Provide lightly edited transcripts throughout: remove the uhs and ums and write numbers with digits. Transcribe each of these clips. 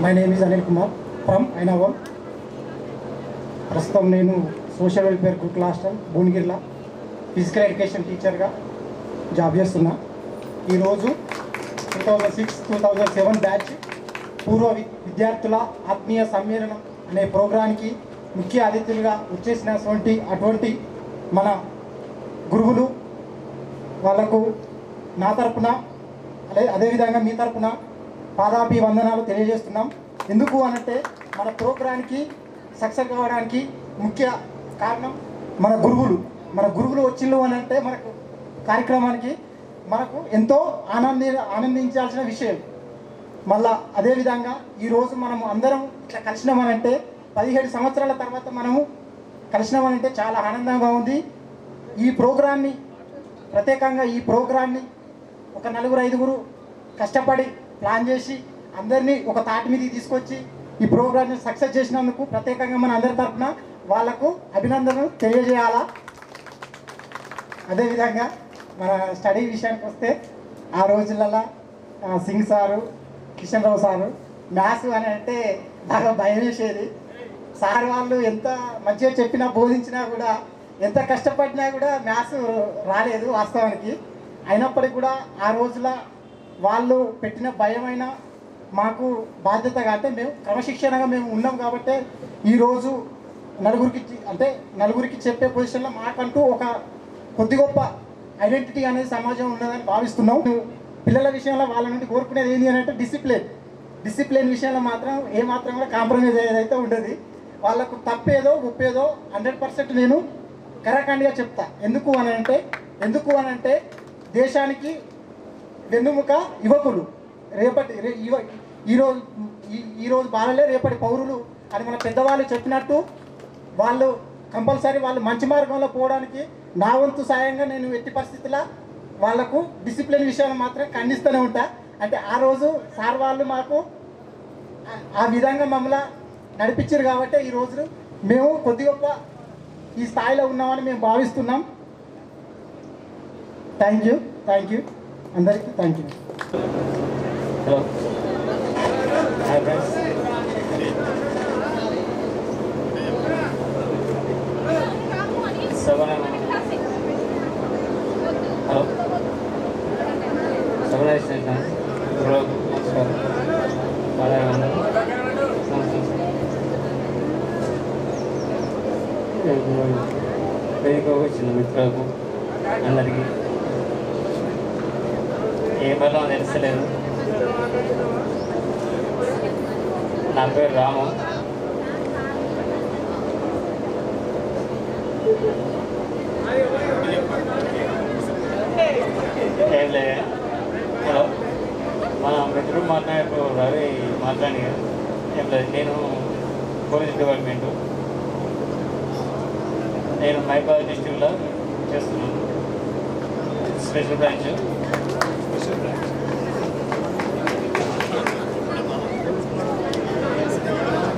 My name is Anil Kumar from Ainavol. ప్రస్తుతం నేను social welfare గురుకుల హాస్టల్ భువనగిరిలో ఫిజికల్ ఎడ్యుకేషన్ టీచర్గా జాబ్ చేస్తున్నా. ఈరోజు 2006-2007 బ్యాచ్ పూర్వ విద్యార్థుల ఆత్మీయ సమ్మేళనం అనే ప్రోగ్రాంకి ముఖ్య అతిథులుగా వచ్చేసినటువంటి మన గురువులు వాళ్లకు నా తరపున అదేవిధంగా మీ తరపున పాదాభివందనాలు తెలియజేస్తున్నాం. ఎందుకు అనంటే మన ప్రోగ్రాంకి సక్సెస్ కావడానికి ముఖ్య కారణం మన గురువులు వచ్చిళ్ళు అని అంటే మనకు కార్యక్రమానికి మనకు ఎంతో ఆనందించాల్సిన విషయం. మళ్ళా అదేవిధంగా ఈరోజు మనము అందరం ఇట్లా కలిసినామనంటే 17 సంవత్సరాల తర్వాత మనము కలిసినామనంటే చాలా ఆనందంగా ఉంది. ఈ ప్రోగ్రాన్ని ప్రత్యేకంగా ఈ ప్రోగ్రాన్ని ఒక 4-5 కష్టపడి ప్లాన్ చేసి అందరినీ ఒక తాటి మీదకి తీసుకొచ్చి ఈ ప్రోగ్రామ్ని సక్సెస్ చేసినందుకు ప్రత్యేకంగా మన అందరి తరఫున వాళ్లకు అభినందనలు తెలియజేయాలా. అదేవిధంగా మన స్టడీ విషయానికి వస్తే ఆ రోజులలో Singh sir, Kishan Rao sir maths అని అంటే బాగా భయం వేసేది. సార్ వాళ్ళు ఎంత మంచిగా చెప్పినా బోధించినా కూడా ఎంత కష్టపడినా కూడా మ్యాథ్స్ రాలేదు వాస్తవానికి. అయినప్పటికీ కూడా ఆ రోజుల వాళ్ళు పెట్టిన భయమైన మాకు బాధ్యతగా అంటే మేము క్రమశిక్షణగా మేము ఉన్నాం కాబట్టి ఈరోజు నలుగురికి చెప్పే పొజిషన్లో మాకంటూ ఒక కొద్ది గొప్ప ఐడెంటిటీ అనేది సమాజం ఉన్నదని భావిస్తున్నాం. పిల్లల విషయంలో వాళ్ళ నుండి కోరుకునేది ఏంటి అని అంటే డిసిప్లిన్ విషయంలో మాత్రం ఏమాత్రం కూడా కాంప్రమైజ్ అయ్యేదైతే ఉండదు. వాళ్ళకు తప్పేదో ఒప్పేదో 100% నేను కరాఖండిగా చెప్తా. ఎందుకు అని అంటే దేశానికి వెన్నుముక యువకులు, ఈరోజు బాలలే రేపటి పౌరులు అని మన పెద్దవాళ్ళు చెప్పినట్టు వాళ్ళు కంపల్సరీ వాళ్ళు మంచి మార్గంలో పోవడానికి నా వంతు సాయంగా నేను ఎట్టి పరిస్థితుల్లో వాళ్లకు డిసిప్లిన్ విషయాలు మాత్రం ఖండిస్తూనే ఉంటా. అంటే ఆ రోజు సార్ వాళ్ళు మాకు ఆ విధంగా మమ్మల్ని నడిపించారు కాబట్టి ఈరోజు మేము కొద్ది గొప్ప ఈ స్థాయిలో ఉన్నామని మేము భావిస్తున్నాం. థ్యాంక్ యూ అందరికీ thank you. Hello, hi friends. Hello, నమస్కారం. వేదిక వచ్చిన మిత్రులకు అందరికీ ఏ పర్లో తెలుస్తలేదు. నా పేరు రాము. ఏం లేదు. హలో, మన మిత్రుడు మాట్లాడే రవి మాట్లాడి ఏం లేదు. నేను పోలీస్ డిపార్ట్మెంటు, నేను మైబాద్ డిస్ట్రిక్ట్లో చేస్తున్నాను, special branch.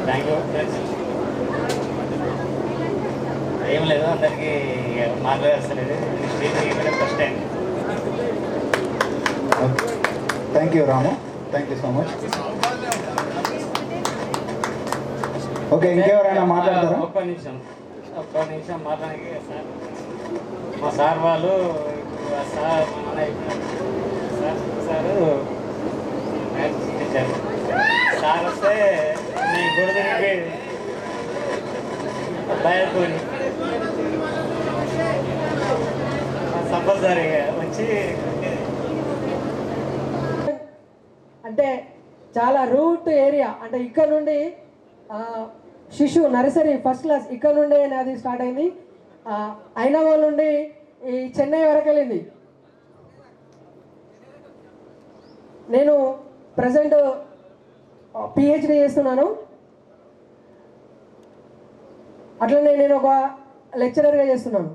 Thank you friends. ఏం లేదు, అందరికీ మాట్లాడలేదు. First time. Thank you Ramu, thank you so much. Okay, ఇంకెవరైనా మాట్లాడతారా? ఒక్క నిమిషం మాట్లాడానికి సార్, మా సార్ వాళ్ళు సార్ సార్ వస్తే నేను గుడికి బయలుపోయి కంపల్సరీగా వచ్చి అంటే చాలా రూట్ ఏరియా. అంటే ఇక్కడ నుండి శిశు నర్సరీ ఫస్ట్ క్లాస్ ఇక్కడ నుండే నాది స్టార్ట్ అయింది. ఐనావల్ నుండి ఈ చెన్నై వరకు వెళ్ళింది. నేను ప్రజెంట్ పిహెచ్డి చేస్తున్నాను. అట్లనే నేను ఒక లెక్చరర్గా చేస్తున్నాను.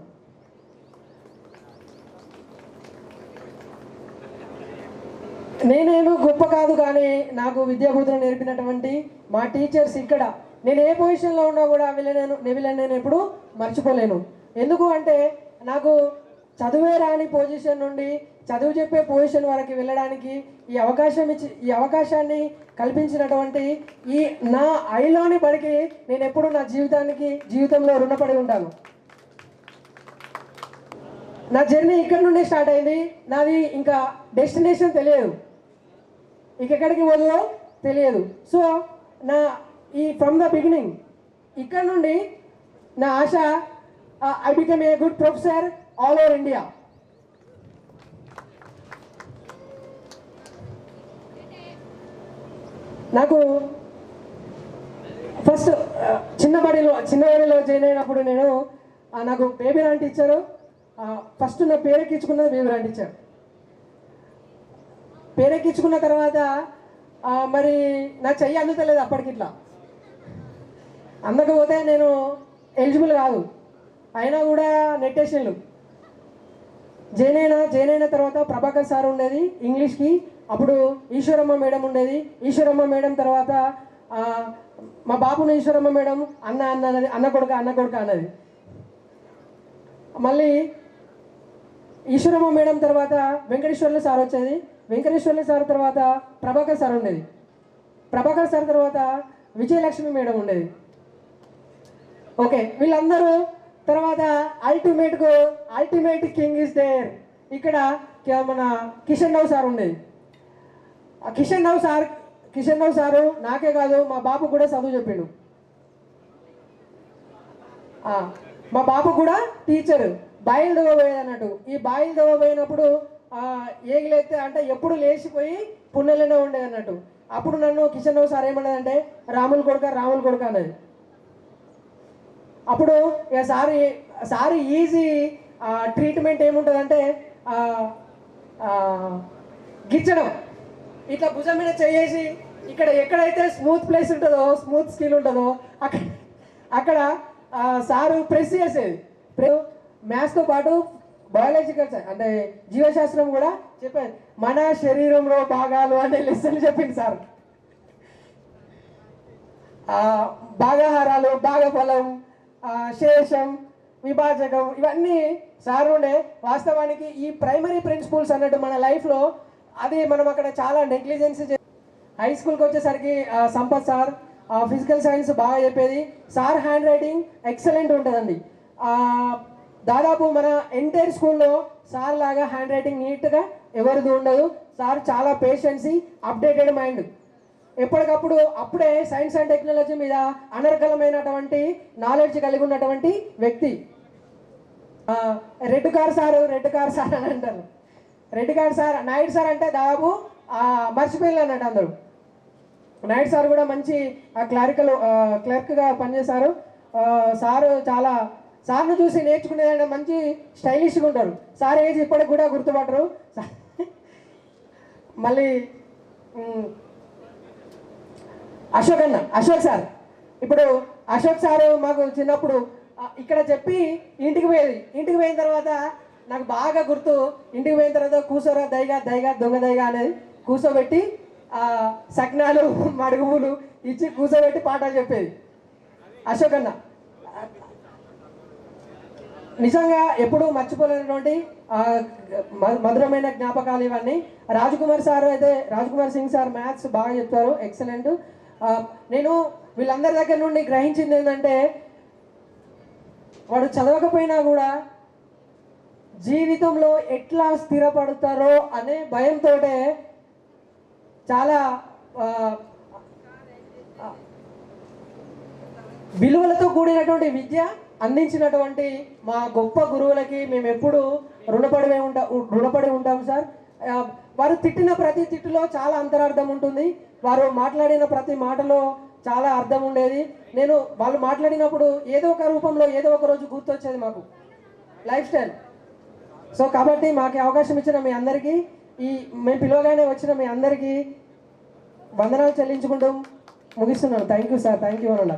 నేనేమో గొప్ప కాదు, కానీ నాకు విద్యాబుద్ధులు నేర్పినటువంటి మా టీచర్స్ ఇక్కడ నేను ఏ పొజిషన్లో ఉన్నా కూడా వీళ్ళని నేను ఎప్పుడు మర్చిపోలేను. ఎందుకు అంటే నాకు చదువే రాని పొజిషన్ నుండి చదువు చెప్పే పొజిషన్ వరకు వెళ్ళడానికి ఈ అవకాశాన్ని కల్పించినటువంటి ఈ నా ఐలోని బడికి నేను ఎప్పుడు నా జీవితంలో రుణపడి ఉంటాను. నా జర్నీ ఇక్కడ నుండి స్టార్ట్ అయింది. నాది ఇంకా డెస్టినేషన్ తెలియదు, ఇంకెక్కడికి వదిలో తెలియదు. సో నా ఫ్రమ్ ద బిగినింగ్ ఇక్కడ నుండి నా ఆశ I become a good professor all over India. నాకు ఫస్ట్ చిన్నబడిలో జాయిన్ అయినప్పుడు నేను నాకు బేబీ రాంటి ఇచ్చారు. ఫస్ట్ నా పేరెక్కించుకున్నది బేబీ రాంటి ఇచ్చారు. పేరెక్కించుకున్న తర్వాత మరి నా చెయ్యి అందుతలేదు అప్పటికి. ఇట్లా అందకపోతే నేను ఎలిజిబుల్ కాదు, అయినా కూడా నెట్టేషన్లు. జాయిన్ అయిన తర్వాత ప్రభాకర్ సార్ ఉండేది ఇంగ్లీష్కి. అప్పుడు ఈశ్వరమ్మ మేడం ఉండేది. ఈశ్వరమ్మ మేడం తర్వాత మా బాపును ఈశ్వరమ్మ మేడం అన్న కొడుక అన్నది. మళ్ళీ ఈశ్వరమ్మ మేడం తర్వాత వెంకటేశ్వర్లు సార్ వచ్చేది. వెంకటేశ్వర్లు సార్ తర్వాత ప్రభాకర్ సార్ ఉండేది. ప్రభాకర్ సార్ తర్వాత విజయలక్ష్మి మేడం ఉండేది. ఓకే, వీళ్ళందరూ తర్వాత అల్టిమేట్ కింగ్ ఇస్ దేర్. ఇక్కడ మన కిషన్ రావు సార్ ఉండేది. కిషన్ రావు సారు నాకే కాదు మా బాపు కూడా చదువు చెప్పిండు. మా బాపు కూడా టీచర్. బాయిల్ దవ్వబోయేది అన్నట్టు. ఈ బాయిల్ దవ్వబోయినప్పుడు ఏగిలేస్తే అంటే ఎప్పుడు లేచిపోయి పున్నెలనే ఉండేది అన్నట్టు. అప్పుడు నన్ను కిషన్ రావు సార్ ఏమన్నదంటే రాములు కొడుక అన్నది. అప్పుడు ఇక సారి ఈజీ ట్రీట్మెంట్ ఏముంటుందంటే గిచ్చడం. ఇట్లా భుజం మీద చేసి ఇక్కడ ఎక్కడైతే స్మూత్ ప్లేస్ ఉంటుందో, స్మూత్ స్కిల్ ఉంటుందో అక్కడ సారు ప్రెస్ చేసేది. మ్యాథ్స్తో పాటు బయాలజికల్ అంటే జీవశాస్త్రం కూడా చెప్పేది. మన శరీరంలో భాగాలు అనే లెసన్లు చెప్పింది సార్. భాగాహారాలు, భాగఫలం, శేషం, విభాజకం ఇవన్నీ సార్ ఉండే. వాస్తవానికి ఈ ప్రైమరీ ప్రిన్సిపల్స్ అన్నట్టు మన లైఫ్లో అది మనం అక్కడ చాలా నెగ్లిజెన్స్. హై స్కూల్కి వచ్చేసరికి సంపత్ సార్ ఫిజికల్ సైన్స్ బాగా చెప్పేది. సార్ హ్యాండ్ రైటింగ్ ఎక్సలెంట్ ఉంటుందండి. దాదాపు మన ఎంటైర్ స్కూల్లో సార్ లాగా హ్యాండ్ రైటింగ్ నీట్గా ఎవరిది ఉండదు. సార్ చాలా పేషెన్సీ, అప్డేటెడ్ మైండ్. ఎప్పటికప్పుడు అప్పుడే సైన్స్ అండ్ టెక్నాలజీ మీద అనర్గళమైనటువంటి నాలెడ్జ్ కలిగి ఉన్నటువంటి వ్యక్తి. రెడ్ కార్ సార్ అని అంటారు. Red car sir, Naidu sir అంటే దాదాపు మర్చిపోయింది అన్నట్టు అందరూ. నాయుడు సార్ కూడా మంచి క్లర్క్గా పనిచేశారు. సార్ను చూసి నేర్చుకునేదంటే మంచి స్టైలిష్గా ఉంటారు. సార్ ఏజ్ ఇప్పటికి కూడా గుర్తుపట్టరు. మళ్ళీ అశోక్ సార్. ఇప్పుడు అశోక్ సారు మాకు చిన్నప్పుడు ఇక్కడ చెప్పి ఇంటికి పోయిన తర్వాత నాకు బాగా గుర్తు. ఇంటికి పోయిన తర్వాత కూసోరా దైగా దొంగ దైగా అనేది కూర్చోబెట్టి సకినాలు మడుగులు ఇచ్చి కూర్చోబెట్టి పాఠాలు చెప్పేది అశోక్ అన్న. నిజంగా ఎప్పుడూ మర్చిపోలేనటువంటి మధురమైన జ్ఞాపకాలు ఇవన్నీ. రాజ్కుమార్ సింగ్ సార్ మ్యాథ్స్ బాగా చెప్తారు, ఎక్సలెంట్. నేను వీళ్ళందరి దగ్గర నుండి గ్రహించింది ఏంటంటే వాడు చదవకపోయినా కూడా జీవితంలో ఎట్లా స్థిరపడతారో అనే భయంతో చాలా విలువలతో కూడినటువంటి విద్య అందించినటువంటి మా గొప్ప గురువులకి మేము ఎప్పుడు రుణపడి ఉంటాం సార్. వారు తిట్టిన ప్రతి తిట్టులో చాలా అంతరార్థం ఉంటుంది. వారు మాట్లాడిన ప్రతి మాటలో చాలా అర్థం ఉండేది. వాళ్ళు మాట్లాడినప్పుడు ఏదో ఒక రూపంలో ఏదో ఒక రోజు గుర్తొచ్చేది మాకు లైఫ్ స్టైల్. సో కాబట్టి మాకు అవకాశం ఇచ్చిన మీ అందరికీ, మేము పిలవగానే వచ్చిన మీ అందరికీ వందనాలు చెల్లించుకుంటూ ముగిస్తున్నాను. Thank you sir, thank you అన్న.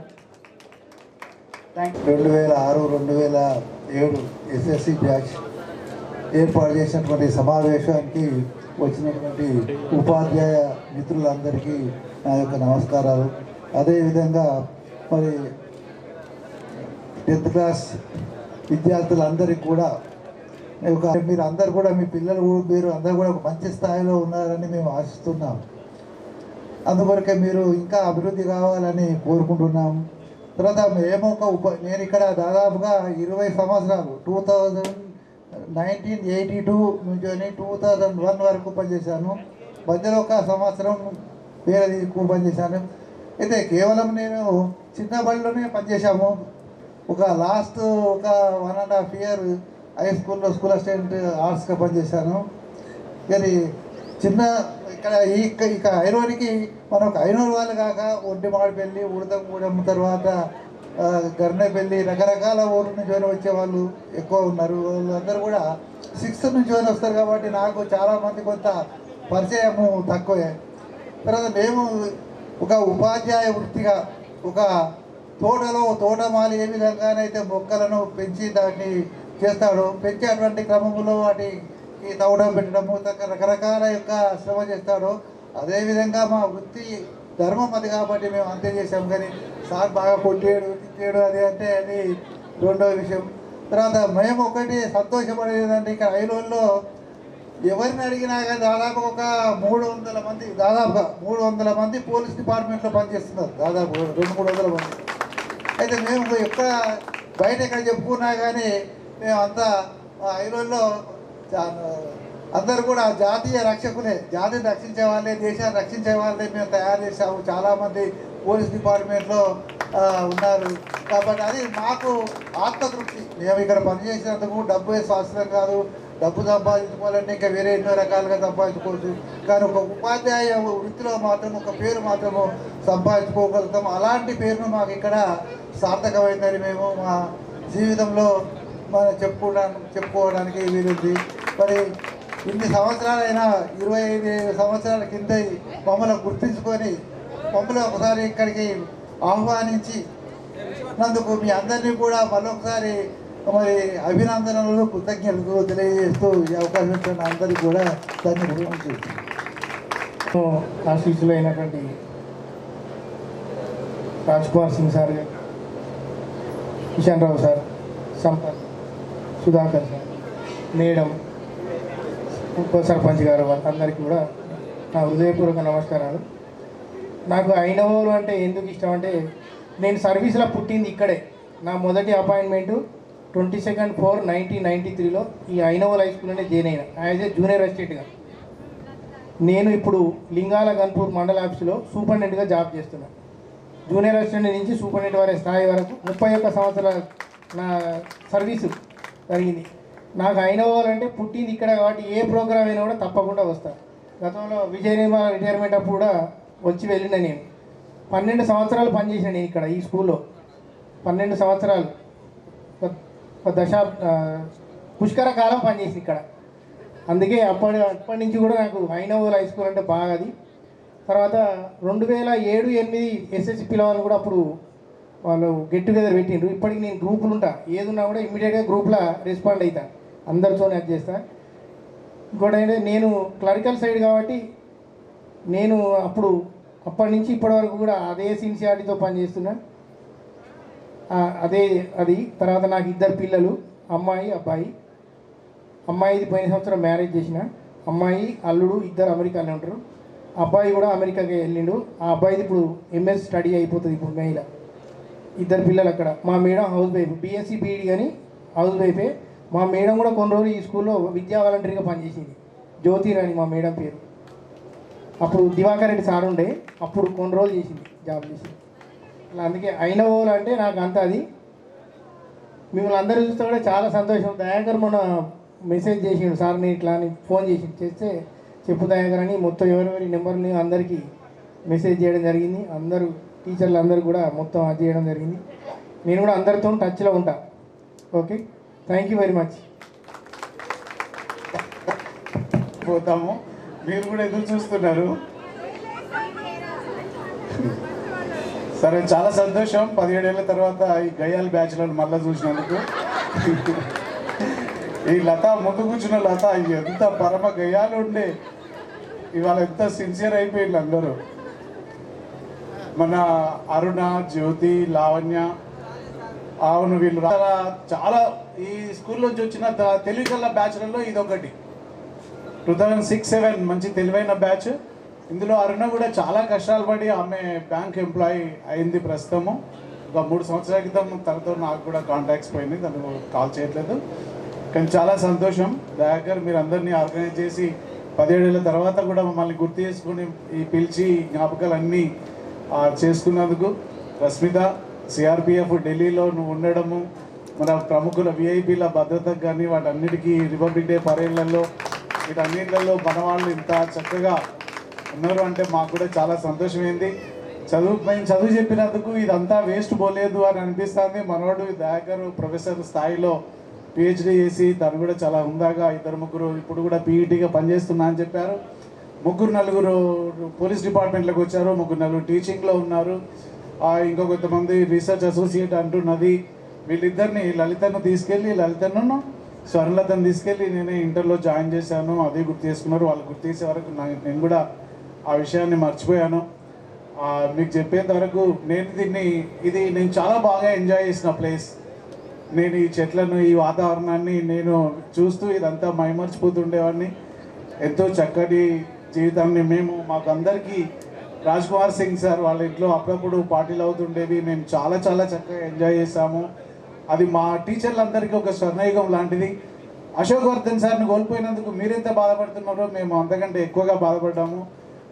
2006-2007 ఎస్ఎస్సి బ్యాచ్ ఏర్పాటు చేసినటువంటి సమావేశానికి వచ్చినటువంటి ఉపాధ్యాయ మిత్రులందరికీ నా యొక్క నమస్కారాలు. అదేవిధంగా మరి 10th క్లాస్ విద్యార్థులందరికీ కూడా 2006-2007 ఎస్ఎస్సి బ్యాచ్ ఏర్పాటు చేసినటువంటి సమావేశానికి వచ్చినటువంటి ఉపాధ్యాయ మిత్రులందరికీ నా యొక్క నమస్కారాలు. అదేవిధంగా మరి 10th క్లాస్ విద్యార్థులందరికీ కూడా 2006-2007 ఎస్ఎస్సి బ్యాచ్ ఏర్పాటు చేసినటువంటి సమావేశానికి వచ్చినటువంటి ఉపాధ్యాయ మిత్రులందరికీ నా యొక్క నమస్కారాలు. మీరు అందరు కూడా మీ పిల్లలు మీరు అందరు కూడా ఒక మంచి స్థాయిలో ఉన్నారని మేము ఆశిస్తున్నాం. అందుకొరకే మీరు ఇంకా అభివృద్ధి కావాలని కోరుకుంటున్నాం. తర్వాత మేము నేను ఇక్కడ దాదాపుగా 20 సంవత్సరాలు 1982 నుంచి 2001 వరకు పనిచేశాను. మధ్యలో ఒక సంవత్సరం వేరే ఎక్కువ పనిచేశాను. అయితే కేవలం నేను చిన్న బడిలోనే పనిచేశాము. లాస్ట్ 1.5 year హై స్కూల్లో స్కూల్ అసిస్టెంట్ ఆర్ట్స్గా పనిచేశాను. కానీ చిన్న ఇక ఐనూరుకి మనం ఒక ఐనూరు వాళ్ళు కాక ఒడ్డిమాడిపల్లి ఉడతంగూడెం తర్వాత గర్నేపల్లి రకరకాల ఊరు నుంచి వచ్చేవాళ్ళు ఎక్కువ ఉన్నారు. వాళ్ళందరూ కూడా 6th నుంచి వస్తారు కాబట్టి నాకు చాలామంది కొంత పరిచయము తక్కువే. తర్వాత మేము ఒక ఉపాధ్యాయ వృత్తిగా తోటమాలి ఏ విధంగానైతే మొక్కలను పెంచి దాన్ని చేస్తాడో పెంచేటువంటి క్రమంలో వాటికి తవ్వడం పెట్టడము రకరకాల యొక్క శ్రమ చేస్తాడో అదేవిధంగా మా వృత్తి ధర్మం అది కాబట్టి మేము అంతే చేసాం. కానీ సార్ బాగా కొట్టేయడు తిట్టేయడు అది రెండో విషయం. తర్వాత మేము ఒకటి సంతోషపడేది ఏంటంటే ఇక్కడ ఐలోల్లో ఎవరిని అడిగినా కానీ దాదాపు ఒక 300 మంది పోలీస్ డిపార్ట్మెంట్లో పనిచేస్తున్నారు. దాదాపు 200-300 మంది. అయితే మేము ఎక్కడ బయట ఎక్కడ చెప్పుకున్నా కానీ మేమంతా ఐరోల్లో అందరూ కూడా జాతీయ రక్షకులే, జాతిని రక్షించే వాళ్ళే, దేశాన్ని రక్షించే వాళ్ళే మేము తయారు చేసాము. చాలామంది పోలీస్ డిపార్ట్మెంట్లో ఉన్నారు. కాబట్టి అది మాకు ఆత్మతృప్తి. మేము ఇక్కడ పనిచేసినందుకు డబ్బు శాస్త్రం కాదు. డబ్బు సంపాదించుకోవాలంటే ఇంకా వేరే ఎన్నో రకాలుగా సంపాదించుకోవచ్చు. కానీ ఒక ఉపాధ్యాయ వృత్తిలో మాత్రం ఒక పేరు మాత్రము సంపాదించుకోగలుగుతాం. అలాంటి పేరును మాకు ఇక్కడ సార్థకమైందని మేము మా జీవితంలో మనం చెప్పుకోవడానికి వీలుంది. మరి ఇన్ని సంవత్సరాలైనా 25 సంవత్సరాల కింద మమ్మల్ని గుర్తించుకొని మమ్మల్ని ఒకసారి ఇక్కడికి ఆహ్వానించి నందుకు మీ అందరినీ కూడా మరొకసారి మరి అభినందనలు కృతజ్ఞతలు తెలియజేస్తూ ఈ అవకాశం ఇచ్చిన అందరికీ కూడా ధన్యవాదాలు. ఆశీస్సులు అయినటువంటి Raj Kumar Singh sir, Kishan Rao sir, Sampath, Sudhakar sir, madam, ఉప సర్పంచ్ గారు వాళ్ళందరికీ కూడా నా హృదయపూర్వక నమస్కారాలు. నాకు ఐనవోలు అంటే ఎందుకు ఇష్టం అంటే నేను సర్వీస్లో పుట్టింది ఇక్కడే. నా మొదటి అపాయింట్మెంటు 22/4/1993లో ఈ ఐనవోల్ హై స్కూల్లోనే జాయిన్ అయినా యాజ్ ఏ జూనియర్ అసిస్టెంట్గా. నేను ఇప్పుడు లింగాల గన్పూర్ మండల ఆఫీసులో సూపరింటెండెంట్గా జాబ్ చేస్తున్నాను. జూనియర్ అసిస్టెంట్ నుంచి సూపరింటెండెంట్ వరకు స్థాయి వరకు 31 సంవత్సరాల నా సర్వీసు జరిగింది. నాకు ఐనవోల్ పుట్టింది ఇక్కడ కాబట్టి ఏ ప్రోగ్రామ్ అయినా కూడా తప్పకుండా వస్తాను. గతంలో విజయ నిర్మల రిటైర్మెంట్ అప్పుడు కూడా వచ్చి వెళ్ళిన నేను 12 సంవత్సరాలు పనిచేసిన నేను ఇక్కడ ఈ స్కూల్లో 12 సంవత్సరాలు పుష్కర కాలం పనిచేసి ఇక్కడ. అందుకే అప్పటి నుంచి కూడా నాకు ఐనవోల్ హై స్కూల్ అంటే బాగా అది. తర్వాత 2007-8 ఎస్ఎస్సి పిల్లవాళ్ళు కూడా అప్పుడు వాళ్ళు గెట్ టుగెదర్ పెట్టిండ్రు. ఇప్పటికి నేను గ్రూపులు ఉంటా, ఏది ఉన్నా కూడా ఇమ్మీడియట్గా గ్రూప్లో రెస్పాండ్ అవుతాను, అందరితో యాక్ట్ చేస్తాను. ఇంకోటి ఏంటంటే నేను క్లరికల్ సైడ్ కాబట్టి నేను అప్పటి నుంచి ఇప్పటి వరకు కూడా అదే సిన్సియారిటీతో పనిచేస్తున్నా. అది తర్వాత నాకు 2 పిల్లలు, అమ్మాయి అబ్బాయి. అమ్మాయిది పోయిన సంవత్సరం మ్యారేజ్ చేసిన. అమ్మాయి అల్లుడు 2 అమెరికాలో ఉంటారు. అబ్బాయి కూడా అమెరికాకి వెళ్ళిండు. ఆ అబ్బాయిది ఇప్పుడు ఎంఎస్ స్టడీ అయిపోతుంది ఇప్పుడు మేలో. 2 పిల్లలు అక్కడ. మా madam housewife, BSc BEd కానీ హౌస్ వైఫే. మా మేడం కూడా కొన్ని రోజులు ఈ స్కూల్లో విద్యా వాలంటీర్గా పనిచేసింది. జ్యోతిరాణి మా మేడం పేరు. అప్పుడు దివాకర్ రెడ్డి సార్ ఉండే, అప్పుడు కొన్ని రోజులు చేసింది, జాబ్ చేసింది. అలా అందుకే ఐనవోల్ అంటే నాకు అంత అది. మిమ్మల్ని అందరూ చూస్తే కూడా చాలా సంతోషం. దయాకర్ మొన్న మెసేజ్ చేసిండు సార్ని ఇట్లా అని ఫోన్ చేస్తే చెప్పు దయాకర్ అని మొత్తం ఎవరెవరి నెంబర్ని అందరికీ మెసేజ్ చేయడం జరిగింది. అందరూ టీచర్లు అందరూ కూడా మొత్తం అది చేయడం జరిగింది. నేను కూడా అందరితో టచ్లో ఉంటా. Okay, thank you very much. పోతాము, మీరు కూడా ఎదురు చూస్తున్నారు. సరే, చాలా సంతోషం 17 ఏళ్ళ తర్వాత ఈ గయ్యాల బ్యాచ్లను మళ్ళీ చూసినందుకు. ఈ లత ముందు కూర్చున్న లత ఎంత పరమ గయ్యాలు ఉండే, ఇవాళ ఎంత సిన్సియర్ అయిపోయింది అందరూ. మన అరుణ, జ్యోతి, లావణ్య, అవును, వీళ్ళు చాలా ఈ స్కూల్ నుంచి వచ్చిన తెలివిగల బ్యాచ్లలో ఇది ఒకటి. 2006-07 మంచి తెలివైన బ్యాచ్. ఇందులో అరుణ కూడా చాలా కష్టాలు పడి ఆమె బ్యాంక్ ఎంప్లాయీ అయింది ప్రస్తుతము. ఒక 3 సంవత్సరాల క్రితం తనతో నాకు కూడా కాంటాక్ట్స్ పోయింది, తను కాల్ చేయట్లేదు. కానీ చాలా సంతోషం దయాకర్, మీరు అందరినీ ఆర్గనైజ్ చేసి 17 ఏళ్ళ తర్వాత కూడా మమ్మల్ని గుర్తు చేసుకుని ఈ పిలిచి జ్ఞాపకాలన్నీ చేసుకున్నందుకు. రస్మిత, సిఆర్పిఎఫ్ ఢిల్లీలో నువ్వు ఉండడము, మన ప్రముఖుల విఐపీల భద్రతకు కానీ వాటన్నిటికీ రిపబ్లిక్ డే పరేడ్లలో వీటన్నిటిలలో మన వాళ్ళు ఇంత చక్కగా ఉన్నారు అంటే మాకు కూడా చాలా సంతోషమైంది. మేము చదువు చెప్పినందుకు ఇదంతా వేస్ట్ పోలేదు అని అనిపిస్తుంది. మనోడు దయాకర్ ప్రొఫెసర్ స్థాయిలో పిహెచ్డి చేసి తను కూడా చాలా హుందాగా 2-3 ఇప్పుడు కూడా పీఈటీగా పనిచేస్తున్నా అని చెప్పారు. 3-4 పోలీస్ డిపార్ట్మెంట్లోకి వచ్చారు, 3-4 టీచింగ్లో ఉన్నారు, ఇంకో కొంతమంది రీసెర్చ్ అసోసియేట్ అంటున్నది. వీళ్ళిద్దరిని లలితను స్వర్ణలతను తీసుకెళ్ళి నేనే ఇంటర్లో జాయిన్ చేశాను. అదే గుర్తు చేసుకున్నారు. వాళ్ళు గుర్తు చేసే వరకు నేను కూడా ఆ విషయాన్ని మర్చిపోయాను. మీకు చెప్పేంత వరకు నేను చాలా బాగా ఎంజాయ్ చేసిన ప్లేస్. నేను ఈ చెట్లను, ఈ వాతావరణాన్ని నేను చూస్తూ ఇదంతా మైమర్చిపోతుండేవాడిని. ఎంతో చక్కటి జీవితాన్ని మాకు అందరికీ రాజ్ కుమార్ సింగ్ సార్ వాళ్ళ ఇంట్లో అప్పుడప్పుడు పార్టీలు అవుతుండేవి. మేము చాలా చాలా చక్కగా ఎంజాయ్ చేశాము. అది మా టీచర్లందరికీ ఒక స్వర్ణయుగం లాంటిది. అశోక్ వర్ధన్ సార్ని కోల్పోయినందుకు మీరెంత బాధపడుతున్నారో మేము అంతకంటే ఎక్కువగా బాధపడ్డాము.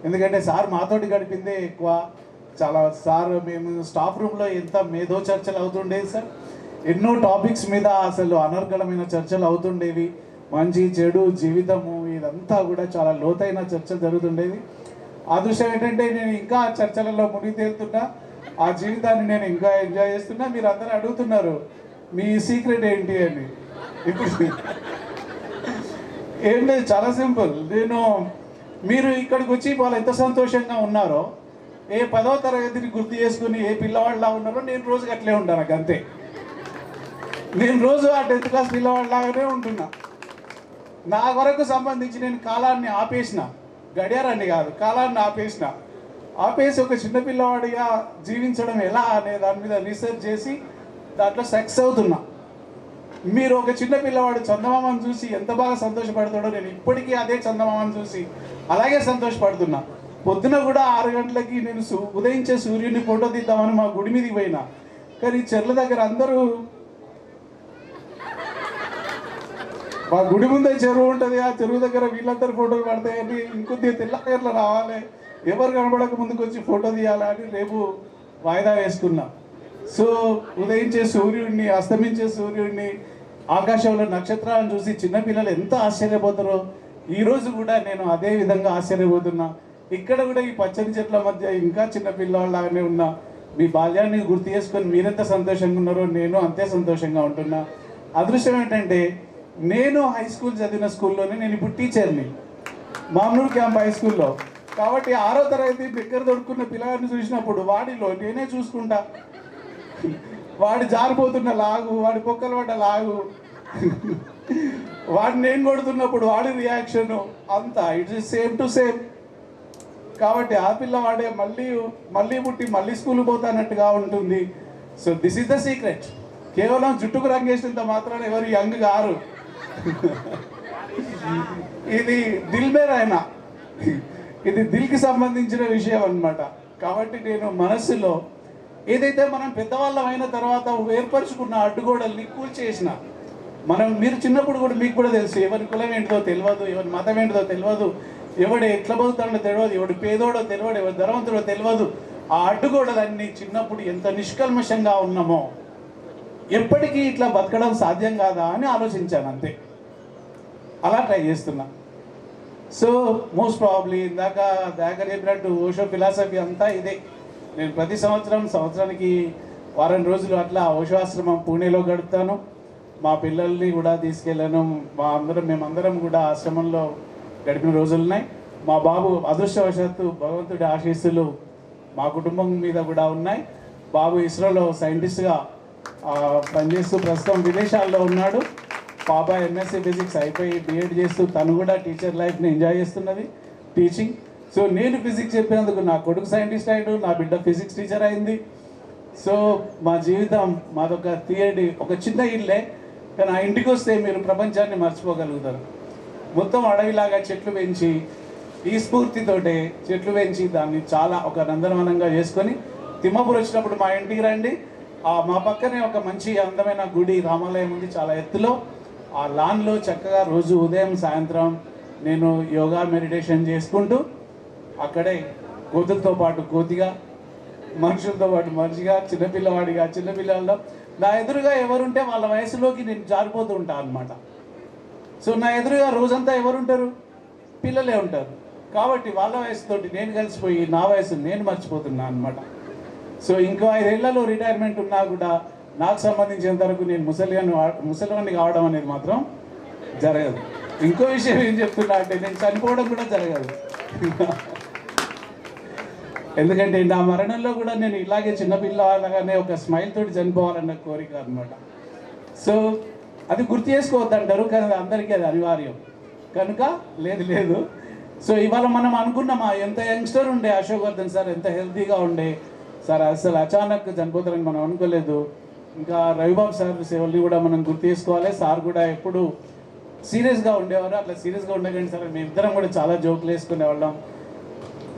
ఎందుకంటే సార్ మాతోటి గడిపిందే ఎక్కువ. చాలా సార్ మేము స్టాఫ్ రూమ్లో ఎంత మేధో చర్చలు అవుతుండేవి సార్. ఎన్నో టాపిక్స్ మీద అసలు అనర్గళమైన చర్చలు అవుతుండేవి. మంచి చెడు జీవితము ఇదంతా కూడా చాలా లోతైన చర్చలు జరుగుతుండేవి. అదృష్టం ఏంటంటే నేను ఇంకా ఆ చర్చలలో మునిగి తేలుతున్నా, ఆ జీవితాన్ని నేను ఇంకా ఎంజాయ్ చేస్తున్నా. మీరు అందరూ అడుగుతున్నారు మీ సీక్రెట్ ఏంటి అని. ఇప్పుడు ఏం లేదు, చాలా సింపుల్. మీరు ఇక్కడికి వచ్చి వాళ్ళు ఎంత సంతోషంగా ఉన్నారో, ఏ 10వ తరగతిని గుర్తు చేసుకుని ఏ పిల్లవాళ్ళలా ఉన్నారో నేను రోజుకి అట్లే ఉంటాను. నాకు అంతే, నేను రోజు ఆ 10th క్లాస్ పిల్లవాళ్ళలాగానే ఉంటున్నా. నా వరకు సంబంధించి నేను కాలాన్ని ఆపేసిన, గడియారాన్ని కాదు కాలాన్ని ఆపేసి ఒక చిన్నపిల్లవాడిగా జీవించడం ఎలా అనే దాని మీద రీసెర్చ్ చేసి దాంట్లో సక్సెస్ అవుతున్నా. మీరు ఒక చిన్న పిల్లవాడు చందమామను చూసి ఎంత బాగా సంతోషపడతాడో నేను ఇప్పటికీ అదే చందమామను చూసి అలాగే సంతోషపడుతున్నా. పొద్దున కూడా 6 గంటలకి నేను ఉదయించే సూర్యుడిని ఫోటో తీద్దామని మా గుడి మీదకి పోయినా, కానీ చెర్ల దగ్గర అందరూ మా గుడి ముందే చెరువు ఉంటుంది, ఆ చెరువు దగ్గర వీళ్ళందరూ ఫోటోలు పడతాయని ఇంకొద్ది తెల్లగట్ల రావాలి, ఎవరు కనబడక ముందుకు వచ్చి ఫోటో తీయాలని రేపు వాయిదా వేసుకున్నా. సో ఉదయించే సూర్యుడిని, అస్తమించే సూర్యుడిని, ఆకాశంలో నక్షత్రాలను చూసి చిన్నపిల్లలు ఎంత ఆశ్చర్యపోతారో ఈరోజు కూడా నేను అదే విధంగా ఆశ్చర్యపోతున్నా. ఇక్కడ కూడా ఈ పచ్చని చెట్ల మధ్య ఇంకా చిన్న పిల్లవాళ్ళలాగానే ఉన్నా. మీ బాల్యాన్ని గుర్తు చేసుకొని మీరెంత సంతోషంగా ఉన్నారో నేను అంతే సంతోషంగా ఉంటున్నా. అదృష్టం ఏంటంటే నేను హై స్కూల్ చదివిన స్కూల్లోనే నేను ఇప్పుడు టీచర్ని, మామూలు క్యాంప్ హై స్కూల్లో. కాబట్టి 6వ తరగతి దగ్గర దొరుకున్న పిల్లగాడిని చూసినప్పుడు వాడిలో నేనే చూసుకుంటా. వాడి జారిపోతున్న లాగు, వాడి పొక్కలు పడ్డ లాగు, వాడిని నేను కొడుతున్నప్పుడు వాడి రియాక్షను అంతా ఇట్స్ సేమ్ టు సేమ్. కాబట్టి ఆ పిల్లవాడే మళ్ళీ పుట్టి మళ్ళీ స్కూల్ పోతానట్టుగా ఉంటుంది. So this is the secret. కేవలం జుట్టుకు రంగేసినంత మాత్రాన ఎవరు యంగ్ గారు. ఇది దిల్ మే రాయనా, ఇది దిల్కి సంబంధించిన విషయం అన్నమాట. కాబట్టి నేను మనస్సులో ఏదైతే మనం పెద్దవాళ్ళం అయిన తర్వాత ఏర్పరచుకున్న అడ్డుగోడల్ని కూల్చేసిన, మీరు చిన్నప్పుడు కూడా మీకు కూడా తెలుసు, ఎవరి కులం ఏంటిదో తెలియదు, ఎవరి మతం ఏంటిదో తెలియదు, ఎవడు ఎట్లా బతుకుతాడో తెలియదు, ఎవడు పేదోడో తెలియదు, ఎవడు ధనవంతుడో తెలియదు. ఆ అడ్డుగోడలన్నీ చిన్నప్పుడు ఎంత నిష్కల్మషంగా ఉన్నామో ఎప్పటికీ ఇట్లా బతకడం సాధ్యం కాదా అని ఆలోచించాను, అంతే. అలా ట్రై చేస్తున్నా. సో మోస్ట్ ప్రాబ్లీ ఇందాక చెప్పినట్టు ఓషో ఫిలాసఫీ అంతా ఇదే. నేను ప్రతి సంవత్సరానికి వారం రోజులు అట్లా ఓషో ఆశ్రమం పూణేలో గడుపుతాను. మా పిల్లల్ని కూడా తీసుకెళ్ళాను. మేమందరం కూడా ఆశ్రమంలో గడిపిన రోజులున్నాయి. మా బాబు అదృష్టవశాత్తు భగవంతుడి ఆశీస్సులు మా కుటుంబం మీద కూడా ఉన్నాయి. బాబు ఇస్రోలో సైంటిస్ట్గా పనిచేస్తూ ప్రస్తుతం విదేశాల్లో ఉన్నాడు. పాప ఎంఎస్సీ ఫిజిక్స్ అయిపోయి బిఎడ్ చేస్తూ తను కూడా టీచర్ లైఫ్ని ఎంజాయ్ చేస్తున్నది, టీచింగ్. సో నేను ఫిజిక్స్ చెప్పినందుకు నా కొడుకు సైంటిస్ట్ అయ్యాడు, నా బిడ్డ ఫిజిక్స్ టీచర్ అయింది. సో మా జీవితం మాదొక థియరీ, ఒక చిన్న ఇల్లే కానీ ఆ ఇంటికి వస్తే మీరు ప్రపంచాన్ని మర్చిపోగలుగుతారు. మొత్తం అడవిలాగా చెట్లు పెంచి ఈ స్ఫూర్తితోటే చెట్లు పెంచి దాన్ని చాలా ఒక నందనవనంగా చేసుకొని తిమ్మాపూర్ వచ్చినప్పుడు మా ఇంటికి రండి. మా పక్కనే ఒక మంచి అందమైన గుడి రామాలయం ఉంది, చాలా ఎత్తులో. ఆ లాన్లో చక్కగా రోజు ఉదయం సాయంత్రం నేను యోగా మెడిటేషన్ చేసుకుంటూ అక్కడే కోతులతో పాటు కోతిగా, మనుషులతో పాటు మనిషిగా, చిన్నపిల్లవాడిగా చిన్నపిల్లల్లో నా ఎదురుగా ఎవరుంటే వాళ్ళ వయసులోకి నేను జారిపోతూ ఉంటాను అనమాట. సో నా ఎదురుగా రోజంతా ఎవరుంటారు? పిల్లలే ఉంటారు. కాబట్టి వాళ్ళ వయసుతోటి నేను కలిసిపోయి నా వయసు నేను మర్చిపోతున్నాను అనమాట. సో ఇంకో 5 ఏళ్లలో రిటైర్మెంట్ ఉన్నా కూడా నాకు సంబంధించినంత వరకు నేను ముసలివాడిని కావడం అనేది మాత్రం జరగదు. ఇంకో విషయం ఏం చెప్తున్నా అంటే నేను చనిపోవడం కూడా జరగదు. ఎందుకంటే నా మరణంలో కూడా నేను ఇలాగే చిన్నపిల్లలాగానే ఒక స్మైల్ తోటి చనిపోవాలన్న కోరిక అనమాట. సో అది గుర్తు చేసుకోవద్దంటారు, కానీ అది అందరికీ అది అనివార్యం కనుక లేదు. సో ఇవాళ మనం అనుకున్నామా, ఎంత యంగ్స్టర్ ఉండే అశోక్ వర్ధన్ సార్, ఎంత హెల్తీగా ఉండే సార్, అసలు అచానక్ చనిపోతారని మనం అనుకోలేదు. ఇంకా రవిబాబు సార్ సేవల్ని కూడా మనం గుర్తు చేసుకోవాలి. సార్ కూడా ఎప్పుడు సీరియస్గా ఉండేవారు. అట్లా సీరియస్గా ఉండకండి సార్, మేమిద్దరం కూడా చాలా జోకులు వేసుకునేవాళ్ళం,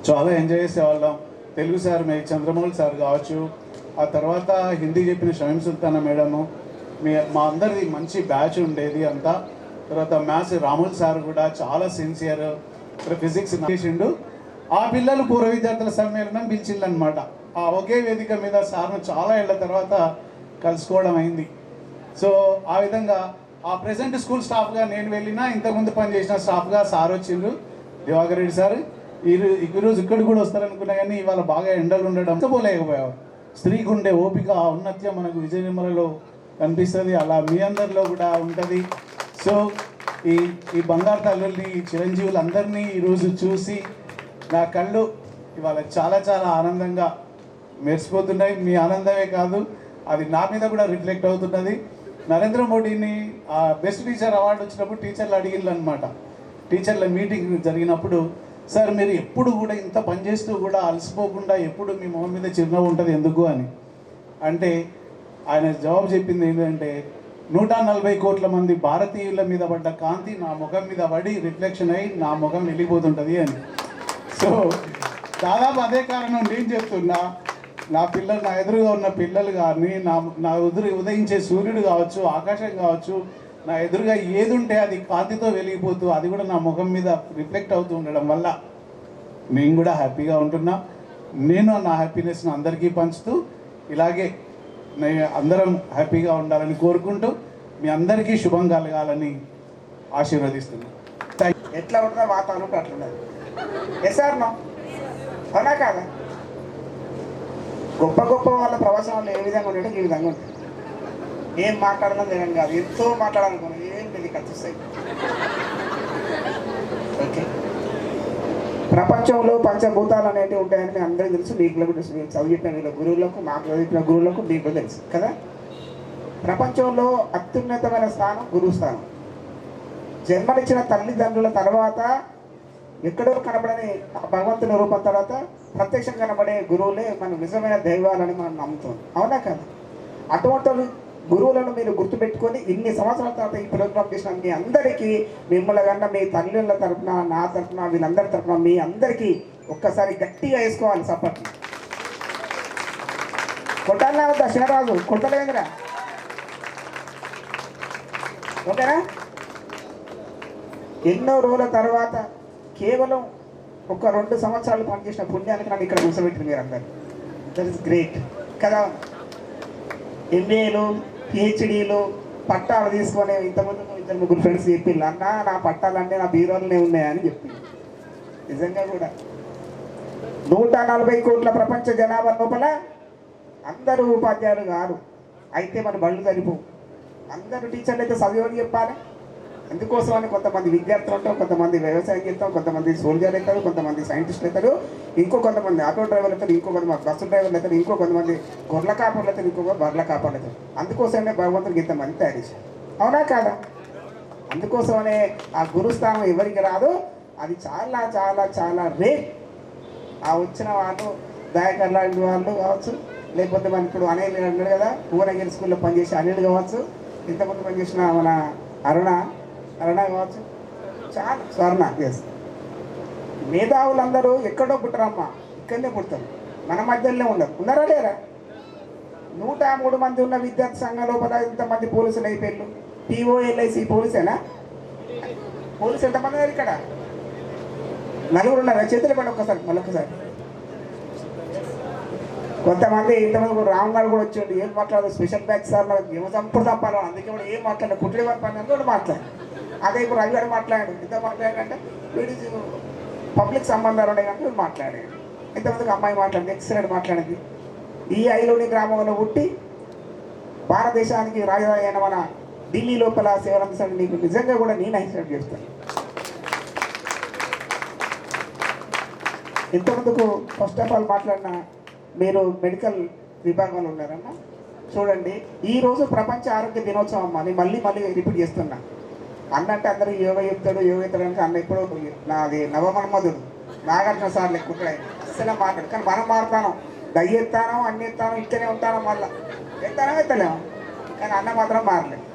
చాలా ఎంజాయ్ చేసేవాళ్ళం. తెలుగు సార్ మీ చంద్రమౌళి సార్ కావచ్చు, ఆ తర్వాత హిందీ చెప్పిన షమీం సుల్తానా మేడము, మా అందరిది మంచి బ్యాచ్ ఉండేది అంతా. తర్వాత మ్యాథ్స్ రాముల్ సార్ కూడా చాలా సిన్సియర్, ఫిజిక్స్ చేసిండు. ఆ పిల్లలు పూర్వ విద్యార్థుల సమ్మేళనం పిలిచిందనమాట. ఆ ఒకే వేదిక మీద సార్ను చాలా ఏళ్ల తర్వాత కలుసుకోవడం అయింది. సో ఆ విధంగా ఆ ప్రెసెంట్ స్కూల్ స్టాఫ్గా నేను వెళ్ళినా, ఇంతకుముందు పనిచేసిన స్టాఫ్గా సార్ వచ్చిండ్రు, దివాకర్ రెడ్డి సార్. ఈరోజు ఇక్కడ కూడా వస్తారనుకున్నా కానీ ఇవాళ బాగా ఎండలు ఉండడం పోలేకపోయావు. స్త్రీకి ఉండే ఓపిక, ఔన్నత్యం మనకు విజయ నిర్మలలో కనిపిస్తుంది, అలా మీ అందరిలో కూడా ఉంటుంది. సో ఈ బంగారు తల్లుల్ని, ఈ చిరంజీవులందరినీ ఈరోజు చూసి నా కళ్ళు ఇవాళ చాలా చాలా ఆనందంగా మెరిసిపోతున్నాయి. మీ ఆనందమే కాదు, అది నా మీద కూడా రిఫ్లెక్ట్ అవుతున్నది. నరేంద్ర మోడీని బెస్ట్ టీచర్ అవార్డు వచ్చినప్పుడు టీచర్లు అడిగిళ్ళు అనమాట. టీచర్ల మీటింగ్ జరిగినప్పుడు, సార్ మీరు ఎప్పుడు కూడా ఇంత పనిచేస్తూ కూడా అలసిపోకుండా ఎప్పుడు మీ మొహం మీద చిరునవ్వు ఉంటుంది ఎందుకు అని అంటే, ఆయన జవాబు చెప్పింది ఏంటంటే, 140 కోట్ల మంది భారతీయుల మీద పడ్డ కాంతి నా ముఖం మీద పడి రిఫ్లెక్షన్ అయ్యి నా ముఖం వెళ్ళిపోతుంటుంది అని. సో దాదాపు అదే కారణం నేను చెప్తున్నా. నా పిల్లలు, నా ఎదురుగా ఉన్న పిల్లలు కానీ, నా ఉదయించే సూర్యుడు కావచ్చు, ఆకాశం కావచ్చు, నా ఎదురుగా ఏది ఉంటే అది కాంతితో వెలిగిపోతూ అది కూడా నా ముఖం మీద రిఫ్లెక్ట్ అవుతూ ఉండడం వల్ల నేను కూడా హ్యాపీగా ఉంటున్నా. నేను నా హ్యాపీనెస్ను అందరికీ పంచుతూ ఇలాగే అందరం హ్యాపీగా ఉండాలని కోరుకుంటూ మీ అందరికీ శుభం కలగాలని ఆశీర్వదిస్తున్నాను. ఎట్లా ఉంటుందో వాతావరణం అట్లున్నది. ఎస్ఆర్ నో అవునా కాదా? గొప్ప గొప్ప వాళ్ళ ప్రవచనాలు ఏ విధంగా ఉండేటో ఈ విధంగా ఉంటుంది. ఏం మాట్లాడడం జరగదు కాదు, ఎంతో మాట్లాడాలనుకున్నాను, ఏం పెళ్లి కనిపిస్తాయి. ఓకే, ప్రపంచంలో పంచభూతాలు అనేటివి ఉంటాయని మీ అందరికీ తెలుసు, మీకు కూడా తెలుసు. మేము చదివిన వీళ్ళ గురువులకు, మాకు చదివిన గురువులకు మీకు తెలుసు కదా. ప్రపంచంలో అత్యున్నతమైన స్థానం గురువు స్థానం. జన్మనిచ్చిన తల్లిదండ్రుల తర్వాత ఎక్కడో కనబడని భగవంతుని రూపం తర్వాత ప్రత్యక్షంగా కనబడే గురువులే మన నిజమైన దైవాలని మనం నమ్ముతాం, అవునా కదా? అటువంటి గురువులను మీరు గుర్తుపెట్టుకొని ఇన్ని సంవత్సరాల తర్వాత ఈ ప్రోగ్రామ్ చేసిన మీ అందరికీ, మిమ్మల్ని కన్నా మీ తల్లిదండ్రుల తరఫున, నా తరఫున, వీళ్ళందరి తరఫున మీ అందరికీ ఒక్కసారి గట్టిగా వేసుకోవాలి సపోర్ట్. కొట్టాలన్నా వద్దా శివరాజు? కొట్టలేదురా, ఓకేనా? ఎన్నో రోజుల తర్వాత కేవలం ఒక 2 సంవత్సరాలు పనిచేసిన పుణ్యానికి నన్ను ఇక్కడ కూర్చోబెట్టింది మీరు అందరు. దట్ ఈస్ గ్రేట్ కదా. ఎంఏలు, పిహెచ్డీలు, పట్టాలు తీసుకొని ఇంతకుముందు 2-3 ఫ్రెండ్స్ చెప్పిండు, అన్న నా పట్టాలన్నీ నా బీరోలనే ఉన్నాయని చెప్పింది. నిజంగా కూడా 140 కోట్ల ప్రపంచ జనాభా లోపల అందరూ ఉపాధ్యాయులు కాదు. అయితే మన బళ్ళు సరిపోవు. అందరూ టీచర్లు అయితే చదివని చెప్పాలి. అందుకోసమని కొంతమంది విద్యార్థులు ఉంటారు, కొంతమంది వ్యవసాయం చేస్తాం, కొంతమంది సోల్జర్ అవుతారు, కొంతమంది సైంటిస్టులు అవుతారు, ఇంకో కొంతమంది ఆటో డ్రైవర్లు అవుతారు, ఇంకో కొంతమంది బస్సు డ్రైవర్లు అవుతారు, ఇంకో కొంతమంది గొర్రెల కాపర్లు అవుతారు, ఇంకో బర్రెల కాపర్లు అవుతారు. అందుకోసమే భగవంతుడికి ఇంతమంది తయారు చేశారు, అవునా కాదా? అందుకోసమనే ఆ గురుస్థానం ఎవరికి రాదు, అది చాలా చాలా చాలా రేర్. ఆ వచ్చిన వాళ్ళు దయాకర్ లాంటి వాళ్ళు కావచ్చు, లేకపోతే మన ఇప్పుడు అనిల్ అన్నాడు కదా, భువనగిరి స్కూల్లో పనిచేసే అనిల్ కావచ్చు, ఇంతకుముందు పనిచేసిన మన అరుణ కావచ్చు, చాలా స్వర్ణ, ఎస్. మేధావులందరూ ఎక్కడో పుట్టరమ్మా, ఇక్కడనే పుడతారు, మన మధ్యలోనే ఉండరు. ఉన్నారా లేరా? 103 మంది ఉన్న విద్యార్థి సంఘం లోపల ఇంతమంది పోలీసులు అయిపోయారు. టీఓఎల్ఐసి పోలీసేనా? పోలీసు ఎంతమంది ఉన్నారు ఇక్కడ? 4 ఉన్నారా? చేతులు పడి ఒక్కసారి మళ్ళొక్కసారి. కొంతమంది ఇంతమంది రామ్ గారు కూడా వచ్చి ఏం మాట్లాడదు, స్పెషల్ బ్యాచ్ సార్ నాకు ఏమో చంపుడు తప్పాలి, అందుకే కూడా ఏం మాట్లాడదు, కుట్టిడి పని కూడా మాట్లాడు. అదే ఇప్పుడు రవి గారు మాట్లాడాడు, ఎంత మాట్లాడాడంటే వీడి పబ్లిక్ సంబంధాలు ఉన్నాయి కనుక మాట్లాడాడు. ఇంతమందికి అమ్మాయి మాట్లాడింది, ఎక్సలెంట్ మాట్లాడింది. ఈ ఐలోని గ్రామంలో పుట్టి భారతదేశానికి రాజధాని అయిన మన ఢిల్లీ లోపల సేవలు అందించడం నీకు నిజంగా కూడా నేను ఎక్సలెంట్ చేస్తాను. ఇంతమందుకు ఫస్ట్ ఆఫ్ ఆల్ మాట్లాడిన మీరు మెడికల్ విభాగంలో ఉన్నారమ్మా. చూడండి, ఈరోజు ప్రపంచ ఆరోగ్య దినోత్సవం అమ్మ. నేను మళ్ళీ రిపీట్ చేస్తున్నా. అన్నంటే అందరూ యోగా చెప్తాడు అంటే అన్న ఇప్పుడు నాది నవమన్మధుడు నాగార్జున సార్ లెక్కుంటాడు, అసలు మాట్లాడు. కానీ మనం మారుతాను, దయ్యి ఎత్తాను, అన్ని ఎత్తాను, ఇక్కడే ఉంటాను, మళ్ళీ ఎత్తలేము. కానీ అన్న మాత్రం మారలేదు.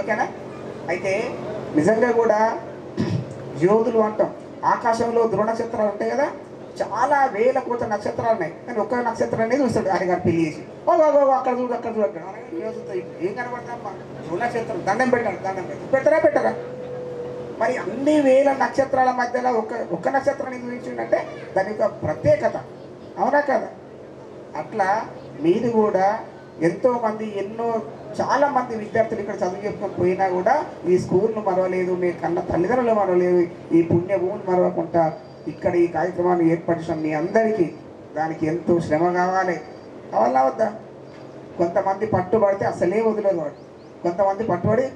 ఓకేనా? అయితే నిజంగా కూడా యోధులు అంటాం. ఆకాశంలో ధ్రువ నక్షత్రాలు ఉంటాయి కదా, చాలా వేల కోట్ల నక్షత్రాలు ఉన్నాయి. కానీ ఒక్క నక్షత్రం అనేది చూస్తాడు ఆయన గారు పెళ్లి చేసి, అక్కడ చూడు అక్కడ చూడు ఏం కనబడతామ్మా? ధ్రువ నక్షత్రం. దండం పెట్టరా? మరి అన్ని వేల నక్షత్రాల మధ్యలో ఒక్క నక్షత్రాన్ని చూపించిందంటే దాని యొక్క ప్రత్యేకత, అవునా కదా? అట్లా మీది కూడా ఎంతోమంది చాలా మంది విద్యార్థులు ఇక్కడ చదువు చెప్పుకొని పోయినా కూడా ఈ స్కూల్ను మరవలేదు, మీ కన్న తల్లిదండ్రులు మరవలేదు, ఈ పుణ్యభూమిని మరవకుండా ఇక్కడ ఈ కార్యక్రమాన్ని ఏర్పరిచిన మీ అందరికీ దానికి ఎంతో శ్రమ కావాలా వద్దా? కొంతమంది పట్టుబడితే అసలే వదిలేదు వాడు. కొంతమంది పట్టుబడి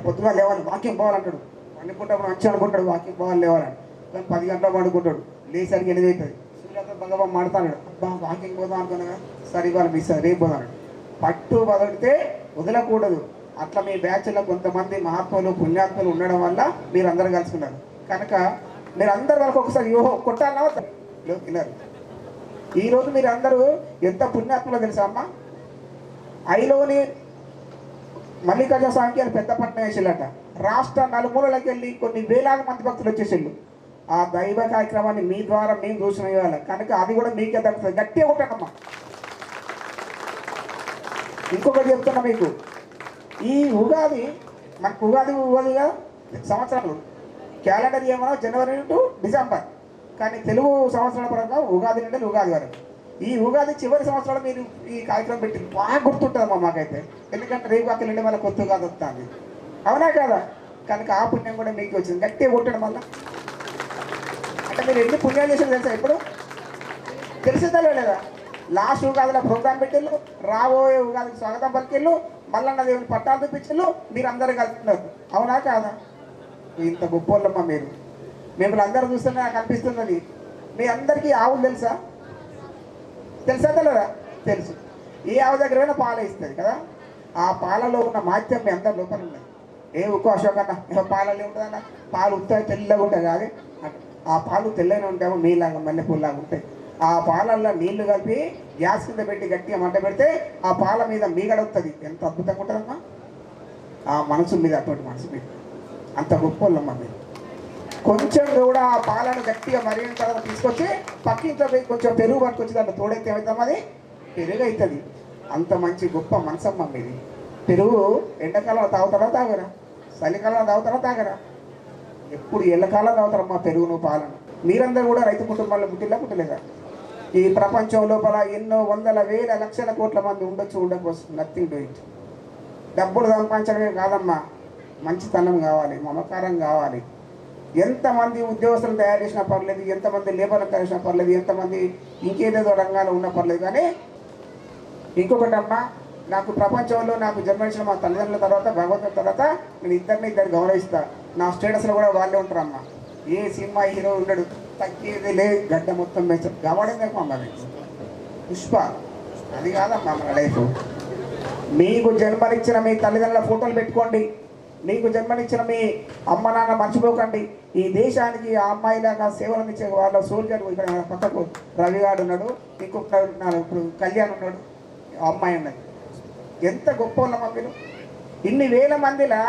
పొద్దుగా లేవాలి, వాకింగ్ పోవాలంటాడు. అనుకుంటాడు మంచిగా అనుకుంటాడు, వాకింగ్ పోవాలి లేవాలని. కానీ 10 గంటలకు పడుకుంటాడు, లేసరికి 8 అవుతుంది. సూర్యాస్తం భగవాన్ మాడతాడు, అబ్బా వాకింగ్ పోదాం అనుకున్నా, సరే ఇవాళ మిస్ రేపు పోదాడు. పట్టు వదిలితే వదలకూడదు. అట్లా మీ బ్యాచ్లో కొంతమంది మహాత్ములు పుణ్యాత్ములు ఉండడం వల్ల మీరు అందరూ కలుసుకున్నారు. కనుక మీరు అందరి వరకు ఒకసారి యోహో కొట్టాలన్నా విన్నారు. ఈరోజు మీరు అందరూ ఎంత పుణ్యాత్ములో తెలుసా అమ్మ? ఐలోని మల్లికార్జున స్వామికి అని పెద్దపట్నం వేసేళ్ళట. రాష్ట్ర నలుమూలకి వెళ్ళి కొన్ని వేలాది మంది భక్తులు వచ్చేసేళ్ళు. ఆ దైవ కార్యక్రమాన్ని మీ ద్వారా మేము చూసిన ఇవ్వాలి. కనుక అది కూడా మీకే దక్కుతుంది. గట్టిగా కొట్టండమ్మా. ఇంకొకటి చెప్తున్నా మీకు, ఈ ఉగాది మనకు ఉగాదిగా సంవత్సరాలు క్యాలెండర్ ఏమో జనవరి టు డిసెంబర్, కానీ తెలుగు సంవత్సరాల పరంగా ఉగాది నుండి ఉగాది వరకు. ఈ ఉగాది చివరి సంవత్సరాలు మీరు ఈ కార్యక్రమం పెట్టి బాగా గుర్తుంటుందమ్మా మాకైతే. ఎందుకంటే రేపు అక్కడ నుండి మళ్ళీ కొత్త ఉగాది వస్తుంది, అవునా కదా? కనుక ఆ పుణ్యం కూడా మీకు వచ్చింది. గట్టిగా కొట్టడం వల్ల అంటే మీరు ఎన్ని పుణ్యాలు చేసారు తెలుసా? ఇప్పుడు తెలిసిందా లేదా? లాస్ట్ ఉగాదిలో ప్రోగ్రాం పెట్టిళ్ళు, రాబోయే ఉగాదికి స్వాగతం పలికిళ్ళు, మల్లన్న దేవుని పట్టాలు చూపించిళ్ళు, మీరు అందరూ కలుపుతున్నారు, అవునా కాదా? ఇంత గొప్ప వాళ్ళమ్మా మీరు. మిమ్మల్ని అందరూ చూస్తుంటే నాకు అనిపిస్తున్నది, మీ అందరికీ ఆవులు తెలుసా తెలియదా? తెలుసు. ఏ ఆవు దగ్గర పోయినా పాలు ఇస్తుంది కదా, ఆ పాలలో ఉన్న మాధ్యం మీ అందరి లోపల ఉన్నది. ఏ ఉక్కు అశోకన్న పాలలో ఉంటుందన్న, పాలు ఉత్తాయి తెల్లగా ఉంటాయి కాదు, ఆ పాలు తెల్లగా ఉంటాయేమో మీలాగా మల్లెపూలాగా ఉంటాయి. ఆ పాలల్లో నీళ్లు కలిపి గ్యాస్ కింద పెట్టి గట్టిగా మంట పెడితే ఆ పాల మీద మీగడవుతుంది. ఎంత అద్భుతంగా ఉంటుందమ్మా ఆ మనసు మీద, అటువంటి మనసు మీద. అంత గొప్ప వాళ్ళమ్మా మీరు. కొంచెం కూడా ఆ పాలను గట్టిగా మరిగిన తర్వాత తీసుకొచ్చి పక్కింట్లో పోయి కొంచెం పెరుగు పట్టుకొచ్చి దాంట్లో తోడైతే ఏమవుతాం, అది పెరుగు అవుతుంది. అంత మంచి గొప్ప మనసమ్మా మీది. పెరుగు ఎండాకాలంలో తాగరా? చలికాలంలో తాగరా? ఎప్పుడు ఎల్లకాలం తాగుతారమ్మా పెరుగును పాలను. మీరందరూ కూడా రైతు కుటుంబాల్లో పుట్టలేదా? ఈ ప్రపంచం లోపల ఎన్నో వందల వేల లక్షల కోట్ల మంది ఉండకపోవచ్చు. Nothing do it. డబ్బులు సంపాదించడమే కాదమ్మా, మంచితనం కావాలి, మమకారం కావాలి. ఎంతమంది ఉద్యోగస్తులను తయారు చేసినా పర్లేదు, ఎంతమంది లేబర్లను తయారు చేసినా పర్లేదు, ఎంతమంది ఇంకేదేదో రంగాల్లో ఉన్నా పర్లేదు. కానీ ఇంకొకటి అమ్మా, నాకు ప్రపంచంలో నాకు జన్మనిచ్చిన మా తల్లిదండ్రుల తర్వాత భగవంతుని తర్వాత నేను ఇద్దరు గౌరవిస్తా. నా స్టేటస్లో కూడా వాళ్ళే ఉంటారమ్మా. ఏ సినిమా హీరో ఉండడు, తగ్గేది లే, గడ్డ మొత్తం పెంచారు కావడం అమ్మ. పుష్ప అది కాదమ్మా మన లైఫ్. మీకు జన్మనిచ్చిన మీ తల్లిదండ్రుల ఫోటోలు పెట్టుకోండి, మీకు జన్మనిచ్చిన మీ అమ్మ నాన్న మర్చిపోకండి. ఈ దేశానికి ఆ అమ్మాయిలాగా సేవలు అందించే వాళ్ళ సోల్జర్. ఇక్కడ పక్కకు రవిగాడు ఉన్నాడు, ఇంకొక ఇప్పుడు కళ్యాణ్ ఉన్నాడు, అమ్మాయి ఉన్నది. ఎంత గొప్ప వాళ్ళమ్మా మీరు. ఇన్ని వేల మందిలా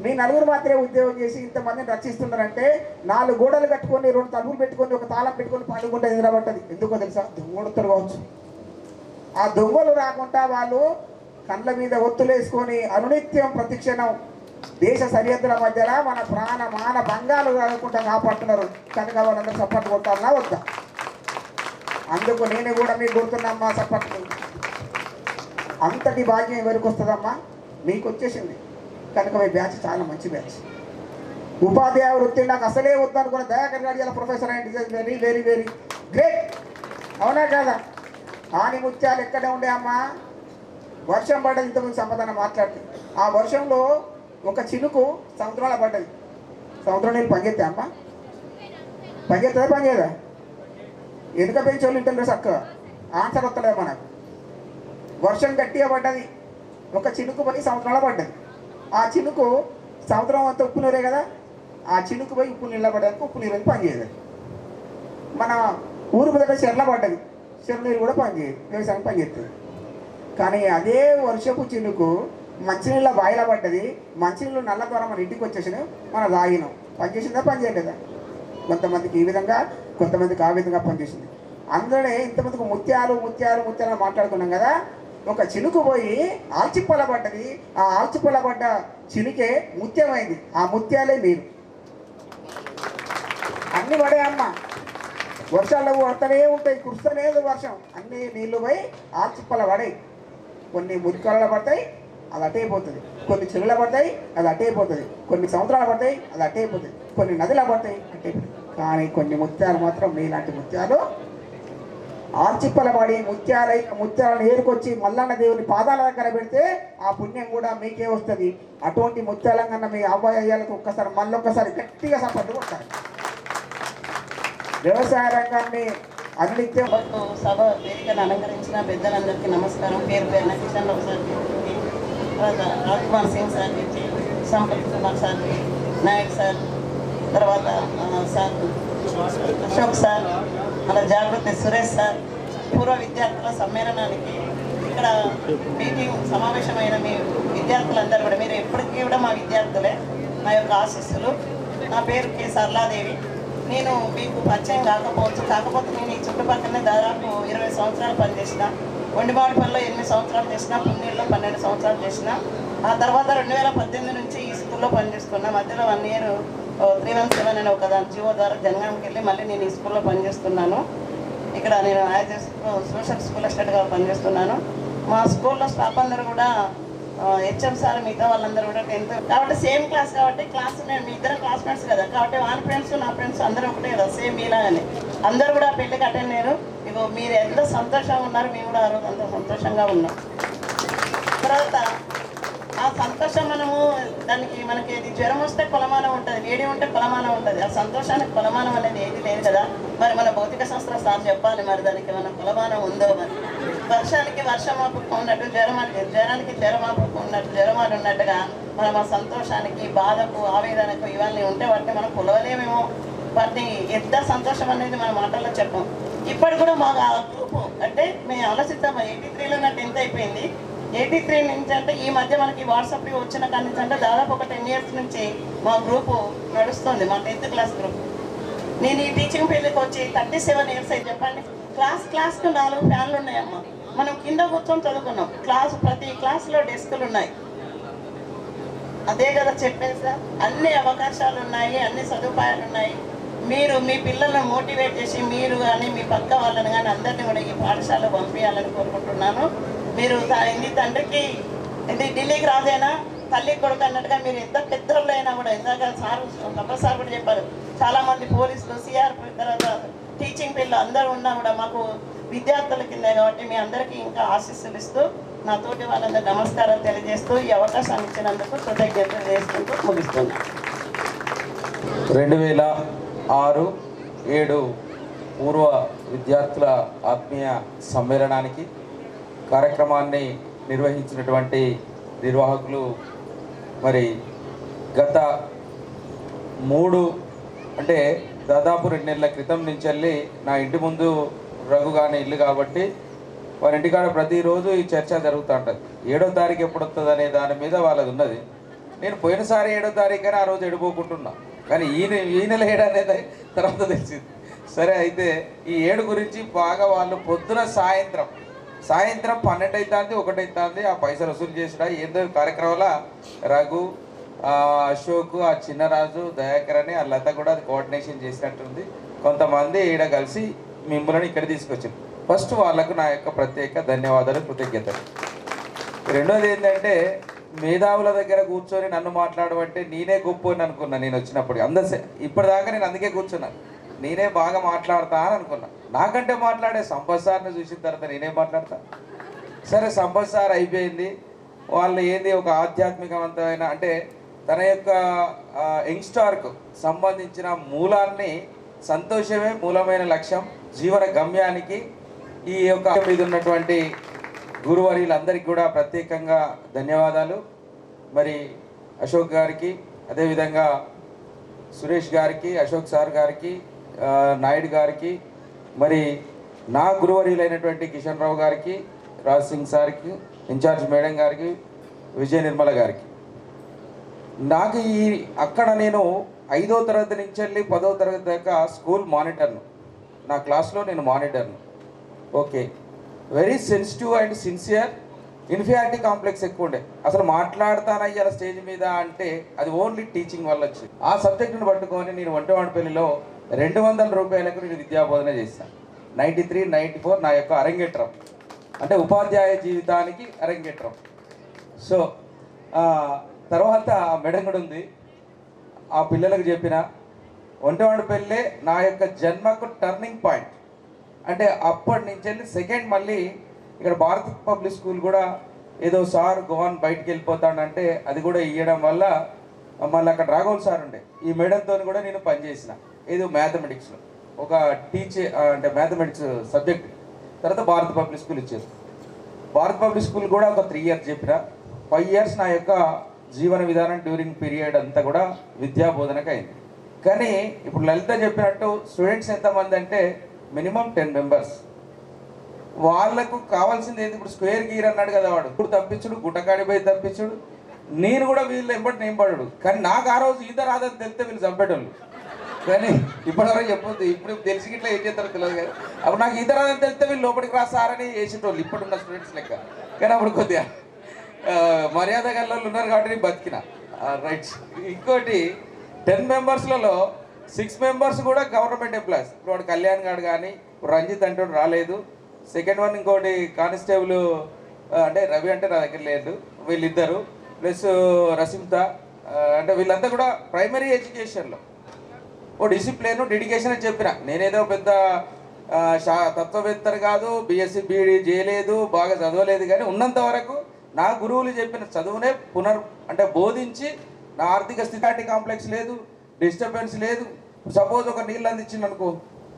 మీ నలుగురు మాత్రమే ఉద్యోగం చేసి ఇంతమందిని రక్షిస్తున్నారంటే 4 గోడలు కట్టుకొని 2 తలుపులు పెట్టుకొని ఒక తాళం పెట్టుకొని పండుకుంటే నిలబడ్డది. ఎందుకో తెలుసా? దొంగడుతారు కావచ్చు. ఆ దొంగలు రాకుండా వాళ్ళు కళ్ళ మీద ఒత్తులేసుకొని అనునిత్యం ప్రతిక్షణం దేశ సరిహద్దుల మధ్యలో మన ప్రాణ మాన భంగాలు రాకుండా కాపాడుతున్నారు. కనుక వాళ్ళందరూ సపోర్ట్ కొట్టాలన్నా వద్దా? అందుకు నేను కూడా మీకు గుర్తున్నామ్మా సపోర్ట్. అంతటి భాగ్యం ఎవరికి వస్తుందమ్మా? మీకు వచ్చేసింది. కనుక మీ బ్యాచ్ చాలా మంచి బ్యాచ్. ఉపాధ్యాయ వృత్తి నాకు అసలే వద్దనుకున్న దయాకర్ గారు ఇలా ప్రొఫెసర్ అయింది. Very very very great. అవునా కాదా? ఆని ముత్యాలు ఎక్కడ ఉండే అమ్మా? వర్షం పడ్డది. ఇంతకుముందు సమాధానం మాట్లాడుతుంది. ఆ వర్షంలో ఒక చినుకు సముద్రంలో పడ్డది. సముద్రం నీళ్ళు పనిచేస్తా అమ్మా? పనిచేస్తుందా పనిచేయదా? ఎదుక పెంచి వాళ్ళు ఇంటర్ చక్కగా ఆన్సర్ వస్తలేదు మనకు. వర్షం గట్టిగా పడ్డది. ఒక చినుకు పోయి సముద్రంలో పడ్డది. ఆ చినుకు సముద్రం అంతా ఉప్పు నీరే కదా. ఆ చినుకు పోయి ఉప్పు నీళ్ళ పడ్డానికి ఉప్పు నీరు పనిచేయదు. మన ఊరు దగ్గర చెర్ల పడ్డది. చెరు నీరు కూడా పనిచేయదు. వ్యవసాయం పనిచేస్తుంది. కానీ అదే వర్షపు చినుకు మంచినీళ్ళ బాయిలో పడ్డది. మంచినీళ్ళు నల్ల ద్వారా మన ఇంటికి వచ్చేసినాయి. మనం తాగినాం. పనిచేసిందా పనిచేయలేదా? కొంతమందికి ఈ విధంగా, కొంతమందికి ఆ విధంగా పనిచేసింది. అందులోనే ఇంతమందికి ముత్యాలు ముత్యాలు ముత్యాలు మాట్లాడుకున్నాం కదా. ఒక చినుకు పోయి ఆల్చిప్పల పడ్డది. ఆ ఆల్చిప్పల పడ్డ చినుకే ముత్యమైంది. ఆ ముత్యాలే మీరు. అన్నీ పడే అమ్మ. వర్షాలు పడతనే ఉంటాయి, కురుస్తలేదు వర్షం. అన్ని నీళ్లు పోయి ఆల్చిప్పల పడాయి. కొన్ని మురికాలలో పడతాయి, అది అటే అయిపోతుంది. కొన్ని చెరువుల పడతాయి, అది అటే అయిపోతుంది. కొన్ని సముద్రాలు పడతాయి, అది అటే అయిపోతుంది. కొన్ని నదిలో పడతాయి, అటే అయిపోతుంది. కానీ కొన్ని ముత్యాలు మాత్రం మీలాంటి ముత్యాలు ఆల్చిప్పల పడి ముత్యాలను ఏరుకొచ్చి మల్లన్న దేవుని పాదాల దగ్గర పెడితే ఆ పుణ్యం కూడా మీకే వస్తుంది. అటువంటి ముత్యాల కన్నా మీ అబ్బాయి అయ్యాలకు ఒక్కసారి మళ్ళొక్కసారి గట్టిగా సంపద కొట్టాలి. వ్యవసాయ రంగాన్ని అనునిత్యం సభ వేదికను అలంకరించిన పెద్దలందరికీ నమస్కారం. పేరు పేరున కిషన్ రావు సార్కి, తర్వాత రాజ్కుమార్ సింగ్ సార్కి, సంపత్ కుమార్ సార్కి, నాయక్ సార్, తర్వాత సార్ అశోక్ సార్, అలా జాగృతి సురేష్ సార్, పూర్వ విద్యార్థుల సమ్మేళనానికి ఇక్కడ మీటింగ్ సమావేశమైన మీ విద్యార్థులందరూ కూడా, మీరు ఎప్పటికీ కూడా మా విద్యార్థులే, నా యొక్క ఆశీస్సులు. నా పేరు కె సరళాదేవి. నేను మీకు పరిచయం కాకపోతే నేను ఈ చుట్టుపక్కలనే దాదాపు 20 సంవత్సరాలు పనిచేసిన. ఒండిమాడిపల్లిలో 8 సంవత్సరాలు చేసిన, పున్నీళ్ళలో 12 సంవత్సరాలు చేసిన. ఆ తర్వాత 2018 నుంచి ఈ స్కూల్లో పనిచేస్తున్నా. మధ్యలో 1 ఇయర్ 317 అనే ఒక దాని జీవో ద్వారా జనగాంకి వెళ్ళి మళ్ళీ నేను ఈ స్కూల్లో పనిచేస్తున్నాను. ఇక్కడ నేను సోషల్ స్కూల్ అసిస్టెంట్గా పనిచేస్తున్నాను. మా స్కూల్లో స్టాఫ్ అందరూ కూడా హెచ్ఎం సార్, మిగతా వాళ్ళందరూ కూడా 10th కాబట్టి సేమ్ క్లాస్. కాబట్టి క్లాస్ నేను మీ ఇద్దరం క్లాస్మేట్స్ కదా. కాబట్టి వాళ్ళ ఫ్రెండ్స్ నా ఫ్రెండ్స్ అందరూ ఒకటే కదా, సేమ్ మీలాగానే. అందరూ కూడా పెళ్ళికి అటెండ్ అయ్యారు. ఇగో మీరు ఎంత సంతోషంగా ఉన్నారు, మేము కూడా ఆ రోజు అంత సంతోషంగా ఉన్నాం. తర్వాత ఆ సంతోషం మనకి ఇది జ్వరం వస్తే కొలమానం ఉంటుంది, వేడి ఉంటే కొలమానం ఉంటుంది. ఆ సంతోషానికి కొలమానం అనేది ఏది లేదు కదా. మరి మన భౌతిక శాస్త్ర సార్ చెప్పాలి, మరి దానికి మన కొలమానం ఉందో. మరి వర్షానికి వర్షమాపుకు ఉన్నట్టు, జ్వరానికి జ్వరమాపుకు ఉన్నట్టు, జ్వరమాలు ఉన్నట్టుగా మనం ఆ సంతోషానికి, బాధకు, ఆవేదనకు ఇవన్నీ ఉంటే వాటిని మనం కొలవలేమేమో. వాటిని ఎంత సంతోషం అనేది మన మాటల్లో చెప్పాం. ఇప్పుడు కూడా మా గ్రూపు అంటే మేము ఆలోచిస్తాం. 83లో నా 10th అయిపోయింది. 83 నుంచి అంటే ఈ మధ్య మనకి వాట్సాప్ వచ్చిన కాడి నుంచి అంటే దాదాపు ఒక 10 years నుంచి మా గ్రూపు నడుస్తుంది, మా 10th క్లాస్ గ్రూప్. నేను ఈ టీచింగ్ ఫీల్డ్కి వచ్చి 37 years అయింది. చెప్పండి, క్లాస్కు 4 ఫ్యాన్లు ఉన్నాయమ్మా. మనం కింద కూర్చొని చదువుకున్నాం. ప్రతి క్లాస్లో డెస్కులు ఉన్నాయి. అదే కదా చెప్పేది సార్. అన్ని అవకాశాలు ఉన్నాయి, అన్ని సదుపాయాలు ఉన్నాయి. మీరు మీ పిల్లలను మోటివేట్ చేసి మీరు కానీ మీ పక్క వాళ్ళని కానీ అందరినీ కూడా ఈ పాఠశాలలో పంపించాలని కోరుకుంటున్నాను. మీరు తండ్రికి ఢిల్లీకి రాజైనా తల్లి కొడుకు అన్నట్టుగా మీరు ఎంత పెద్దోళ్ళు అయినా కూడా, ఇందాక సార్ కూడా చెప్పారు, చాలామంది పోలీసులు, సిఆర్పి, తర్వాత టీచింగ్ ఫీల్డ్లో అందరూ ఉన్నా కూడా మాకు విద్యార్థుల కింద కాబట్టి మీ అందరికీ ఇంకా ఆశీస్సులు ఇస్తూ నా తోటి వాళ్ళందరూ నమస్కారాలు తెలియజేస్తూ ఈ అవకాశాన్ని ఇచ్చినందుకు కృతజ్ఞతలు చేసుకుంటూ ముగిస్తున్నాను. 2006-07 పూర్వ విద్యార్థుల ఆత్మీయ సమ్మేళనానికి కార్యక్రమాన్ని నిర్వహించినటువంటి నిర్వాహకులు మరి గత 3 అంటే దాదాపు 2 నెలల క్రితం నుంచి వెళ్ళి నా ఇంటి ముందు రఘుగానే ఇల్లు కాబట్టి వారి ఇంటికాడ ప్రతిరోజు ఈ చర్చ జరుగుతూ ఉంటుంది. 7వ తారీఖు ఎప్పుడు వస్తుంది అనే దాని మీద వాళ్ళది ఉన్నది. నేను పోయినసారి 7వ తారీఖు అని ఆ రోజు ఎడిపోకుంటున్నా, కానీ ఈ నెల 7 అనేది తర్వాత తెలిసింది. సరే, అయితే ఈ 7 గురించి బాగా వాళ్ళు పొద్దున సాయంత్రం 12 అవుతుంది, 1 అవుతుంది, ఆ పైసలు వసూలు చేసిన ఏందో కార్యక్రమాల రఘు, అశోక్, ఆ చిన్నరాజు, దయాకర్ అని ఆ లత కూడా అది కోఆర్డినేషన్ చేసినట్టుంది. కొంతమంది ఈడ కలిసి మిమ్మల్ని ఇక్కడ తీసుకొచ్చారు. ఫస్ట్ వాళ్ళకు నా యొక్క ప్రత్యేక ధన్యవాదాలు, కృతజ్ఞతలు. రెండోది ఏంటంటే, మేధావుల దగ్గర కూర్చొని నన్ను మాట్లాడమంటే నేనే గొప్ప అని అనుకున్నా. నేను వచ్చినప్పుడు ఇప్పటిదాకా నేను అందుకే కూర్చున్నాను, నేనే బాగా మాట్లాడతా అని అనుకున్నా. నాకంటే మాట్లాడే సంపత్ సార్ని చూసిన తర్వాత నేనే మాట్లాడతా. సరే, సంపత్ సార్ అయిపోయింది. వాళ్ళు ఏంది ఒక ఆధ్యాత్మికవంతమైన అంటే తన యొక్క యంగ్స్టార్కు సంబంధించిన మూలాన్ని, సంతోషమే మూలమైన లక్ష్యం, జీవన గమ్యానికి ఈ యొక్క మీద ఉన్నటువంటి గురువర్యులందరికీ కూడా ప్రత్యేకంగా ధన్యవాదాలు. మరి అశోక్ గారికి, అదేవిధంగా సురేష్ గారికి, అశోక్ సార్ గారికి, నాయుడు గారికి, మరి నా గురువర్యులైనటువంటి కిషన్ రావు గారికి, రాజ్ సింగ్ సార్కి, ఇన్ఛార్జ్ మేడం గారికి, విజయ నిర్మల గారికి. నాకు అక్కడ నేను 5వ తరగతి నుంచి వెళ్ళి 10వ తరగతి దాకా స్కూల్ మానిటర్ను, నా క్లాస్లో నేను మానిటర్ను. Okay, very sensitive and sincere. Inferiority complex ఎక్కువ ఉండే. అసలు మాట్లాడతానయ్యాల స్టేజ్ మీద అంటే అది ఓన్లీ టీచింగ్ వల్ల వచ్చింది. ఆ సబ్జెక్టును పట్టుకొని నేను వంటవాడిపల్లిలో 200 రూపాయలకు నేను విద్యాబోధన చేశాను. 93, 94 నా యొక్క అరంగేట్రం, అంటే ఉపాధ్యాయ జీవితానికి అరంగేట్రం. సో తర్వాత మేడం కూడా ఉంది. ఆ పిల్లలకు చెప్పిన వంటవాడిపల్లె నా యొక్క జన్మకు టర్నింగ్ పాయింట్. అంటే అప్పటి నుంచి వెళ్ళి సెకండ్ మళ్ళీ ఇక్కడ భారత్ పబ్లిక్ స్కూల్ కూడా ఏదో సార్ గోవాన్ బయటికి వెళ్ళిపోతాడంటే అది కూడా ఇవ్వడం వల్ల మళ్ళీ అక్కడ రాఘవుల్ సార్ ఉండే, ఈ మేడంతో కూడా నేను పనిచేసిన ఏదో మ్యాథమెటిక్స్లో ఒక అంటే మ్యాథమెటిక్స్ సబ్జెక్ట్. తర్వాత భారత్ పబ్లిక్ స్కూల్ ఇచ్చారు. భారత్ పబ్లిక్ స్కూల్ కూడా ఒక 3 ఇయర్స్ చెప్పిన. 5 ఇయర్స్ నా యొక్క జీవన విధానం డ్యూరింగ్ పీరియడ్ అంతా కూడా విద్యా బోధనకు అయింది. కానీ ఇప్పుడు లలిత చెప్పినట్టు స్టూడెంట్స్ ఎంతమంది అంటే మినిమం 10 మెంబర్స్. వాళ్ళకు కావాల్సింది ఏంటి? ఇప్పుడు స్క్వేర్ గీర్ అన్నాడు కదా వాడు, ఇప్పుడు తప్పించుడు, గుట్టకాడి పోయి తప్పించుడు. నేను కూడా వీళ్ళు ఎంబటి నేను పడు. కానీ నాకు ఆ రోజు ఈత రాదని తెలిస్తే వీళ్ళు చంపేటోళ్ళు. కానీ ఇప్పటివరకు చెప్పొద్దు, ఇప్పుడు తెలిసి ఇట్లా ఏం చేస్తారో తెలియదు. కానీ అప్పుడు నాకు ఈత రాదని తెలిస్తే వీళ్ళు లోపలికి రాసారని వేసేటోళ్ళు ఇప్పుడున్న స్టూడెంట్స్ లెక్క. కానీ అప్పుడు కొద్దిగా మర్యాద గల్లోళ్ళు ఉన్నారు కాబట్టి నేను బతికిన. రైట్. ఇంకోటి 10 మెంబర్స్లలో 6 మెంబర్స్ కూడా గవర్నమెంట్ ఎంప్లాయీస్. ఇప్పుడు వాడు కళ్యాణ్ గారు కానీ రంజిత్ అంటే రాలేదు. సెకండ్ వన్ ఇంకోటి కానిస్టేబుల్ అంటే రవి అంటే నా దగ్గర లేదు. వీళ్ళిద్దరు ప్లస్ రసింత అంటే వీళ్ళంతా కూడా ప్రైమరీ ఎడ్యుకేషన్లో ఓ డిసిప్లిన్ డెడికేషన్ అని చెప్పిన. నేనేదో పెద్ద తత్వవేత్తలు కాదు, బిఎస్సి బీఈడి చేయలేదు, బాగా చదవలేదు. కానీ ఉన్నంత వరకు నా గురువులు చెప్పిన చదువునే అంటే బోధించి నా ఆర్థిక స్థితి కాంప్లెక్స్ లేదు, డిస్టర్బెన్స్ లేదు. సపోజ్ ఒక నీళ్ళు అందించింది అనుకో,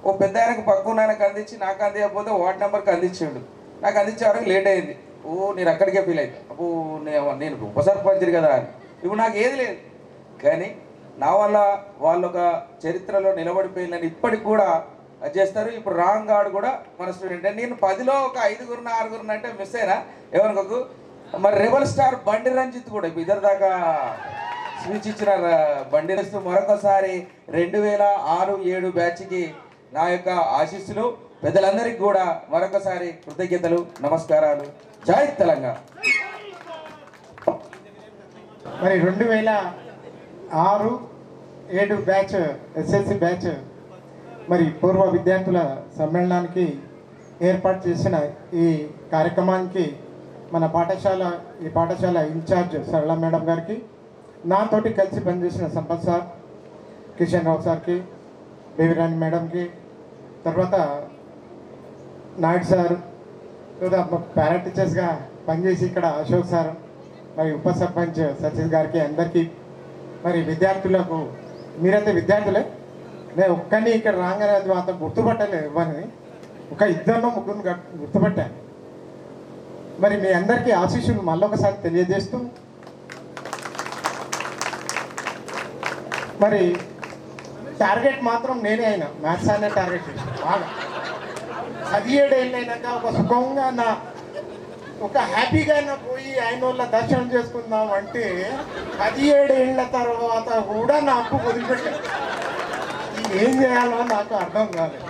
ఓ పెద్ద ఆయనకు పక్కన ఆయనకు అందించి నాకు అందించకపోతే వార్డ్ నెంబర్కి అందించాడు. నాకు అందించే వరకు లేట్ అయింది. నేను అక్కడికే ఫీల్ అయింది, నేను ఉపసర్పంచరు కదా అని. ఇప్పుడు నాకు ఏది లేదు. కానీ నా వల్ల వాళ్ళు ఒక చరిత్రలో నిలబడిపోయిందని ఇప్పటికి కూడా చేస్తారు. ఇప్పుడు రాంగ్ గాడు కూడా మన స్టూడెంట్. నేను 10లో ఒక 5గురు 6గురు అంటే మిస్ అయినా ఎవరికొక. మరి రెబల్ స్టార్ బండి రంజిత్ కూడా ఇప్పుడు ఇద్దరు దాకా స్పీచ్ ఇచ్చిన బండి రంజిత్ మరొకసారి 2006-7 బ్యాచ్కి నా యొక్క ఆశీస్సులు. పెద్దలందరికీ కూడా మరొకసారి కృతజ్ఞతలు, నమస్కారాలు. జై తెలంగాణ. మరి 2006-7 బ్యాచ్ ఎస్ఎల్సి బ్యాచ్ మరి పూర్వ విద్యార్థుల సమ్మేళనానికి ఏర్పాటు చేసిన ఈ కార్యక్రమానికి మన ఈ పాఠశాల ఇన్ఛార్జ్ సరళ మేడం గారికి, నాతోటి కలిసి పనిచేసిన సంపత్ సార్, కిషన్ రావు సార్కి, దేవిరాణి మేడంకి, తర్వాత నాయుడు సార్, తర్వాత పారా టీచర్స్గా పనిచేసి ఇక్కడ అశోక్ సార్, మరి ఉప సర్పంచ్ సచిన్ గారికి, అందరికీ, మరి విద్యార్థులకు, మీరైతే విద్యార్థులే, నేను ఒక్కడిని ఇక్కడ రాగానే అది అంత గుర్తుపట్టలేదు ఇవ్వని, ఒక 2-3 గుర్తుపట్టాను. మరి మీ అందరికీ ఆశీస్సులు మళ్ళొకసారి తెలియజేస్తూ, మరి టార్గెట్ మాత్రం నేనే అయినా, మ్యాథ్స్ అనే టార్గెట్ బాగా 17 ఏళ్ళైనాక ఒక సుఖంగా ఒక హ్యాపీగా పోయి ఆయన వాళ్ళ దర్శనం చేసుకుందాం అంటే 17 ఏళ్ళ తర్వాత కూడా నా అప్పు వదిలిపెట్టాను. ఏం చేయాలో నాకు అర్థం కాలేదు.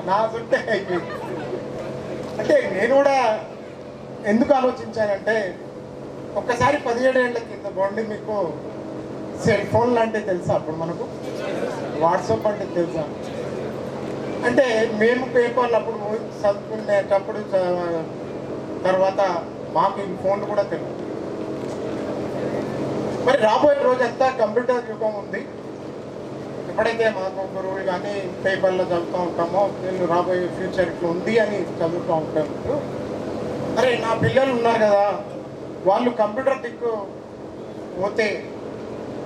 నా చుట్టే అయిపోయింది. అంటే నేను కూడా ఎందుకు ఆలోచించానంటే ఒక్కసారి 17 ఏళ్ళ కింద పోండి, మీకు సెల్ ఫోన్లు అంటే తెలుసా? అప్పుడు మనకు వాట్సాప్ అంటే తెలుసా? అంటే మేము పేపర్లు అప్పుడు చదువుకునేటప్పుడు తర్వాత మాకు ఈ ఫోన్లు కూడా తెలియదు. మరి రాబోయే రోజంతా కంప్యూటర్ యుగం ఉంది. ఎప్పుడైతే మాకు గురువులు కానీ పేపర్లో చదువుతూ ఉంటామో వీళ్ళు రాబోయే ఫ్యూచర్ ఇట్లా ఉంది అని చదువుతూ ఉంటారు. అరే నా పిల్లలు ఉన్నారు కదా, వాళ్ళు కంప్యూటర్ దిక్కు పోతే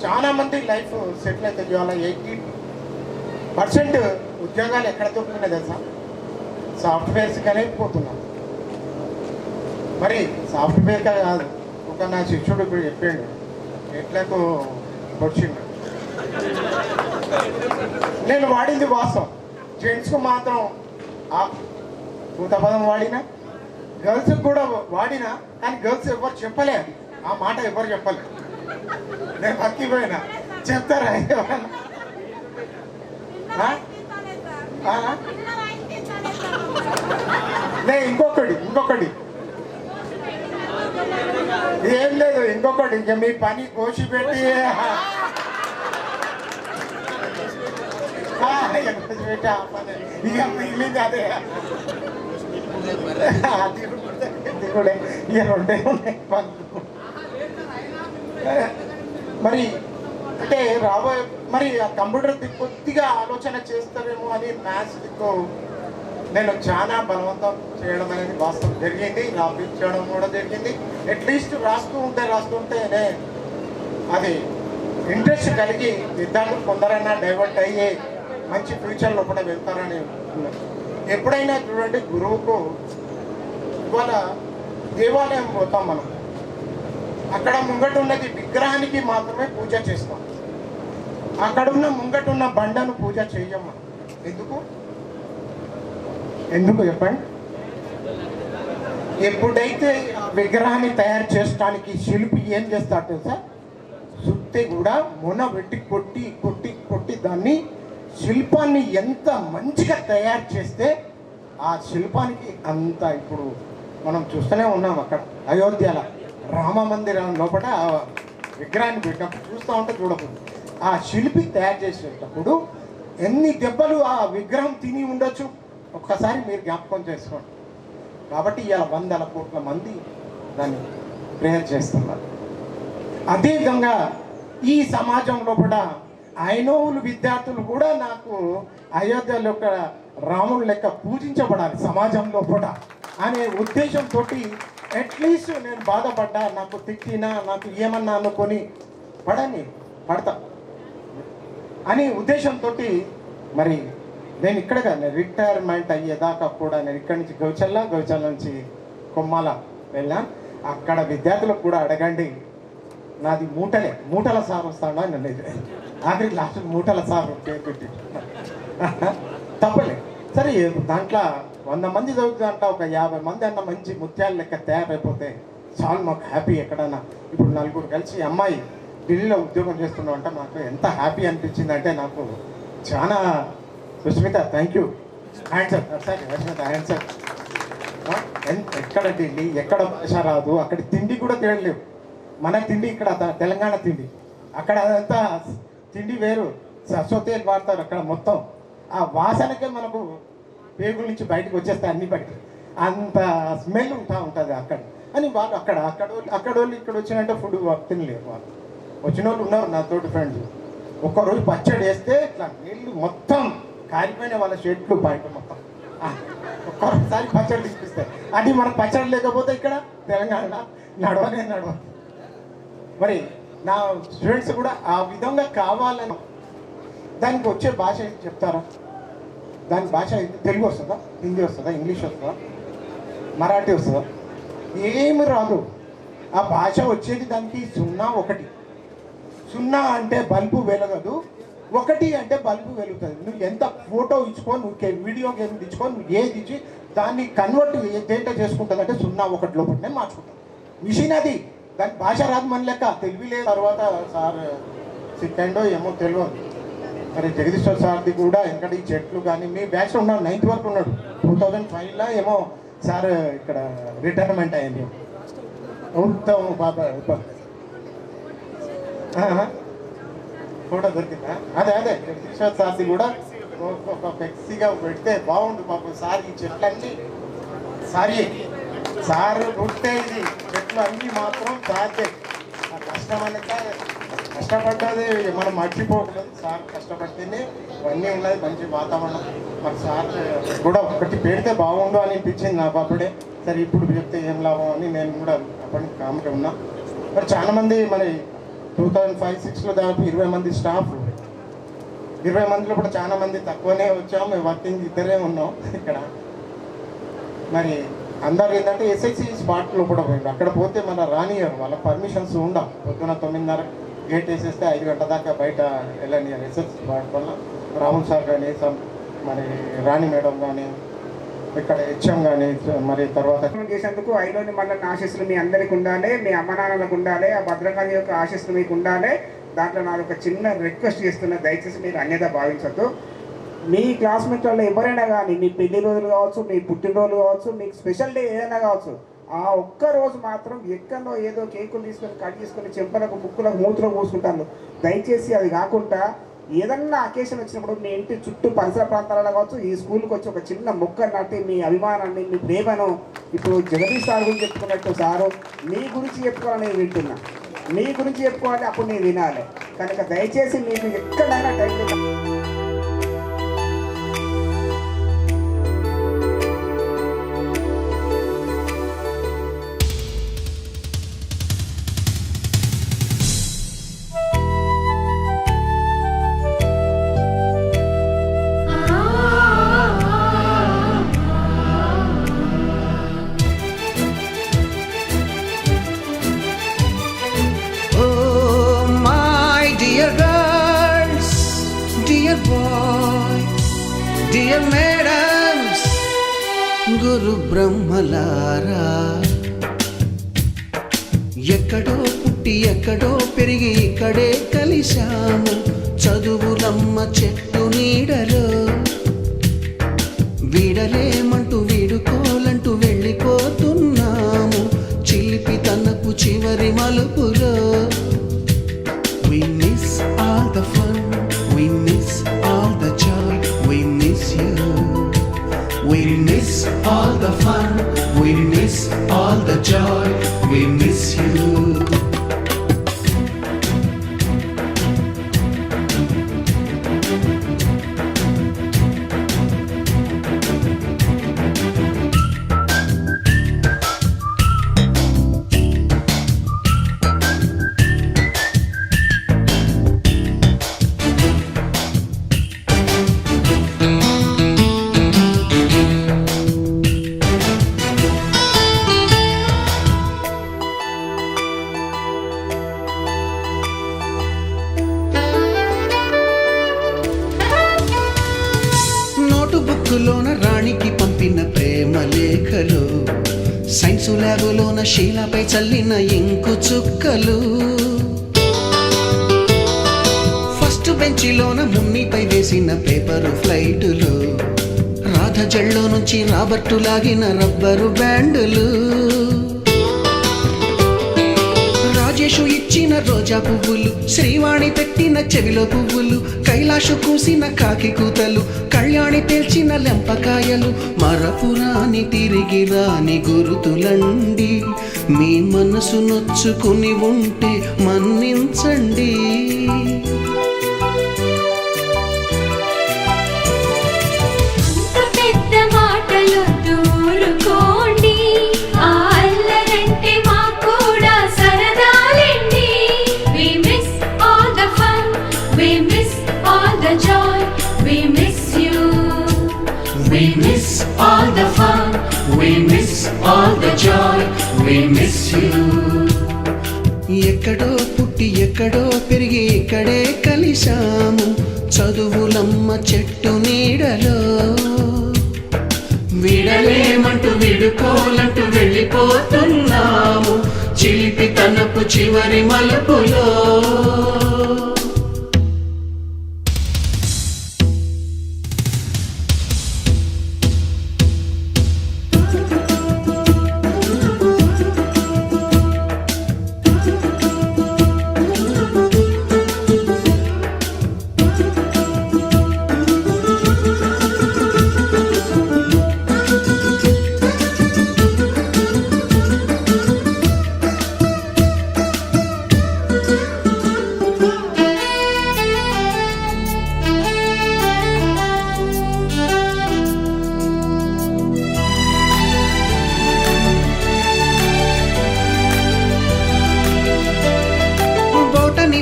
చాలామంది లైఫ్ సెటిల్ అవుతుంది. ఇవాళ 80% ఉద్యోగాలు ఎక్కడ దొరుకుతున్నాయి తెలుసా? సాఫ్ట్వేర్స్ కానీ పోతున్నాం. మరి సాఫ్ట్వేర్ కాదు, ఒక నా శిష్యుడు ఇప్పుడు చెప్పాడు ఎట్లకు వచ్చిండు. నేను వాడింది వాస్తవం. జెంట్స్కు మాత్రం భూతపదం వాడినా, గర్ల్స్కి కూడా వాడినా, కానీ గర్ల్స్ ఎవరు చెప్పలేదు. ఆ మాట ఎవరు చెప్పలేదు. నేను మర్చిపోయినా. చెప్తారా? ఇంకొకటి ఏం లేదు, ఇంకొకటి ఇంకా మీ పని కోసి పెట్టి ఇక మిగిలింది అదే. అది కూడా ఇక 2 ఉన్నాయి పనులు. మరి అంటే రాబోయే మరి ఆ కంప్యూటర్ కొద్దిగా ఆలోచన చేస్తారేమో అని మ్యాథ్స్ దిక్కు నేను చాలా బలవంతం చేయడం అనేది వాస్తవం జరిగింది. రాపించడం కూడా జరిగింది. అట్లీస్ట్ రాస్తుంటేనే అది ఇంట్రెస్ట్ కలిగి విద్యార్థులు కొందరైనా డైవర్ట్ అయ్యి మంచి ఫ్యూచర్లో కూడా వెళ్తారని. ఎప్పుడైనా చూడండి, గురువుకు ఇవాళ దేవాలయం పోతాం మనం, అక్కడ ముంగట ఉన్నది విగ్రహానికి మాత్రమే పూజ చేస్తాం. అక్కడున్న ముంగటున్న బండను పూజ చెయ్యం మనం. ఎందుకు చెప్పండి? ఎప్పుడైతే విగ్రహాన్ని తయారు చేయడానికి శిల్పి ఏం చేస్తాడు తెలుసా? సుత్తి కూడా మొన పెట్టి కొట్టి దాన్ని శిల్పాన్ని ఎంత మంచిగా తయారు చేస్తే ఆ శిల్పానికి అంత. ఇప్పుడు మనం చూస్తూనే ఉన్నాం అక్కడ అయోధ్యలో రామ మందిరం లోపల ఆ విగ్రహాన్ని పెట్టినప్పుడు చూస్తూ ఉంటే చూడకూడదు. ఆ శిల్పి తయారు చేసేటప్పుడు ఎన్ని దెబ్బలు ఆ విగ్రహం తిని ఉండొచ్చు ఒక్కసారి మీరు జ్ఞాపకం చేసుకోండి. కాబట్టి ఇలా 100 కోట్ల మంది దాన్ని ప్రేయర్ చేస్తున్నారు. అదేవిధంగా ఈ సమాజంలో కూడా ఐనోవులు విద్యార్థులు కూడా నాకు అయోధ్యలో రాముడు లెక్క పూజించబడాలి సమాజంలో కూడా అనే ఉద్దేశంతో అట్లీస్ట్ నేను బాధపడ్డా, నాకు తిట్టినా, నాకు ఏమన్నా అనుకొని పడతా అని ఉద్దేశంతో మరి నేను ఇక్కడ రిటైర్మెంట్ అయ్యేదాకా కూడా నేను ఇక్కడి నుంచి గౌచల్ల నుంచి కొమ్మాల వెళ్ళాను. అక్కడ విద్యార్థులకు కూడా అడగండి, నాది మూటల సార్ వస్తాడా అని లేదు. ఆఖరికి లాస్ట్ మూటల సార్ పేరు పెట్టి తప్పలే. సరే దాంట్లో 100 మంది చదువుతుందంట, ఒక 50 మంది అన్న మంచి ముత్యాల లెక్క తయారైపోతే చాలా మాకు హ్యాపీ. ఎక్కడన్నా ఇప్పుడు 4 కలిసి అమ్మాయి ఢిల్లీలో ఉద్యోగం చేస్తున్నాం అంటే నాకు ఎంత హ్యాపీ అనిపించింది అంటే నాకు చాలా. Sushmita thank you. Hands up sir, hands up. ఎక్కడ ఢిల్లీ, ఎక్కడ భాష రాదు, అక్కడ తిండి కూడా తినలేవు. మన తిండి ఇక్కడ తెలంగాణ తిండి, అక్కడ అదంతా తిండి వేరు. సరస్వతీలు వాడతారు అక్కడ మొత్తం. ఆ వాసనకే మనకు పేగుల నుంచి బయటకు వచ్చేస్తాయి అన్ని బయట, అంత స్మెల్ ఉంటుంది అక్కడ అని. వాళ్ళు అక్కడ వాళ్ళు ఇక్కడ వచ్చినంటే ఫుడ్ తినలేరు. వాళ్ళు వచ్చిన వాళ్ళు ఉన్నారు నా తోటి ఫ్రెండ్స్. ఒక్కరోజు పచ్చడి వేస్తే ఇట్లా నీళ్ళు మొత్తం కారిపోయిన వాళ్ళ షర్ట్లు బయట మొత్తం. ఒక్కసారి పచ్చడి తీసుకొస్తాయి. అది మనకు పచ్చడి లేకపోతే ఇక్కడ తెలంగాణ నడవనే. మరి నా స్టూడెంట్స్ కూడా ఆ విధంగా కావాలని. దానికి వచ్చే భాష చెప్తారా? దాని భాష తెలుగు వస్తుందా, హిందీ వస్తుందా, ఇంగ్లీష్ వస్తుందా, మరాఠీ వస్తుందా? ఏమి రాదు. ఆ భాష వచ్చేది దానికి 0 1. 0 అంటే బల్బు వెలగదు, ఒకటి అంటే బల్బు వెలుగుతుంది. నువ్వు ఎంత ఫోటో ఇచ్చుకో, నువ్వు వీడియో గేమ్ ఇచ్చుకో, నువ్వు ఏది ఇచ్చి దాన్ని కన్వర్ట్ దేంట్లో చేసుకుంటుంది అంటే 0, 1 లోపలనే మార్చుకుంటాను. మిషన్ అది, దాని భాష రాదు మన లెక్క, తెలివి లేదు. తర్వాత సార్ సెకండో ఏమో తెలియదు, మరి జగదీశ్వర్ సార్ది కూడా ఎందుకంటే ఈ చెట్లు కానీ మీ బ్యాచ్లో ఉన్నాడు, 9th వరకు ఉన్నాడు. 2005లో ఏమో సార్ ఇక్కడ రిటైర్మెంట్ అయింది. ఉంటాం బాబా ఫోటో దొరికిందా? అదే జగదీశ్వర్ సార్ది కూడా ఒక ఫ్లెక్సీగా పెడితే బాగుండు పాపం. సార్ ఈ చెట్లన్నీ సార్ ఉంటే ఇది చెట్లు అన్నీ మాత్రం సార్దే. కష్టం అనేది కష్టపడ్డది మనం మర్చిపోకూడదు. సార్ కష్టపడితేనే ఇవన్నీ ఉన్నది, మంచి వాతావరణం. మరి సార్ కూడా ఒకటి పెడితే బాగుండు అని అనిపించింది నాకు అప్పుడే. సరే ఇప్పుడు చెప్తే ఏం లాభం అని నేను కూడా అప్పటికి కామెడీ ఉన్నా. మరి చాలామంది మరి 2005-06లో దాదాపు 20 మంది స్టాఫ్, 20 మందిలో కూడా చాలా మంది తక్కువనే వచ్చాము. మేము వర్కింగ్ ఇద్దరే ఉన్నాం ఇక్కడ. మరి అందరు ఏంటంటే ఎస్ఐసి స్పాట్లో కూడా పోయింది. అక్కడ పోతే మన రానియర్, వాళ్ళ పర్మిషన్స్ ఉండవు. పొద్దున 9:30 గేట్ వేసేస్తే 5 గంటల దాకా బయట వెళ్ళనియర్. ఎస్ఐసి స్పాట్ వల్ల రాహుల్ సార్ కానీ, మరి రాణి మేడం కానీ, ఇక్కడ హెచ్ఎం కానీ, మరి తర్వాత చేసేందుకు ఐలోని మండలి ఆశీస్సులు మీ అందరికి ఉండాలి, మీ అమ్మ నాన్నలకు ఉండాలి, ఆ భద్రకాళి యొక్క ఆశీస్సులు మీకు ఉండాలి. దాంట్లో నాకు ఒక చిన్న రిక్వెస్ట్ చేస్తున్నా, దయచేసి మీరు అన్యత భావించద్దు. మీ క్లాస్మేట్లలో ఎవరైనా కానీ మీ పెళ్లి రోజులు కావచ్చు, మీ పుట్టినరోజులు కావచ్చు, మీకు స్పెషల్ డే ఏదైనా కావచ్చు, ఆ ఒక్క రోజు మాత్రం ఎక్కడో ఏదో కేకులు తీసుకొని కట్ చేసుకొని చెంపలకు, ముక్కులకు, మూతులకు పూసుకుంటాను. దయచేసి అది కాకుండా ఏదన్నా అకేషన్ వచ్చినప్పుడు మీ ఇంటి చుట్టూ పరిసర ప్రాంతాలలో కావచ్చు, ఈ స్కూల్కి వచ్చి ఒక చిన్న మొక్క నాటి మీ అభిమానాన్ని, మీ ప్రేమను, ఇప్పుడు జగదీష్ సార్ గురించి చెప్పుకున్నట్టు సారు మీ గురించి చెప్పుకోవాలని నేను వింటున్నా. మీ గురించి చెప్పుకోవాలి, అప్పుడు నేను వినాలి. కనుక దయచేసి మీకు ఎక్కడైనా టైం గురు బ్రహ్మలారా, ఎక్కడో పుట్టి ఎక్కడో పెరిగి ఇక్కడే కలిశాము. చదువులమ్మ చెట్టు నీడలో వీడలేమంటూ వీడుకోలంటూ వెళ్ళిపోతున్నాము. చిలిపి తనకు చివరి మలుపులో We miss all the fun, we miss all the joy, we miss you. We miss all the fun, we miss all the joy, we miss you. బుక్కులోన రాణికి పంపిన ప్రేమ లేఖలు, సైన్సు ల్యాబులోన శీలపై చల్లిన ఇంకు చుక్కలు, ఫస్ట్ బెంచిలోన మున్నిపై వేసిన పేపరు ఫ్లైటులు, రాధ జల్లో నుంచి రాబర్టు లాగిన rubber బ్యాండులు, Rajesh ఇచ్చిన రోజా పువ్వులు, శ్రీవాణి పెట్టిన చెవిలో పువ్వులు, కైలాషు కూసిన కాకి కూతలు, కళ్యాణి పేల్చిన లెంపకాయలు, మరపురాని తిరిగి రాని గురుతులండి. మీ మనసు నొచ్చుకుని ఉంటే మన్నించండి. We miss all the fun, we miss all the joy, we miss you. ఎక్కడో పుట్టి ఎక్కడో పెరిగి ఇక్కడే కలిశాము. చదువులమ్మ చెట్టు నీడలో. విడలేమంటూ విడుకోలంటూ వెళ్ళిపోతున్నాము చిలిపి తనపు చివరి మలుపులో.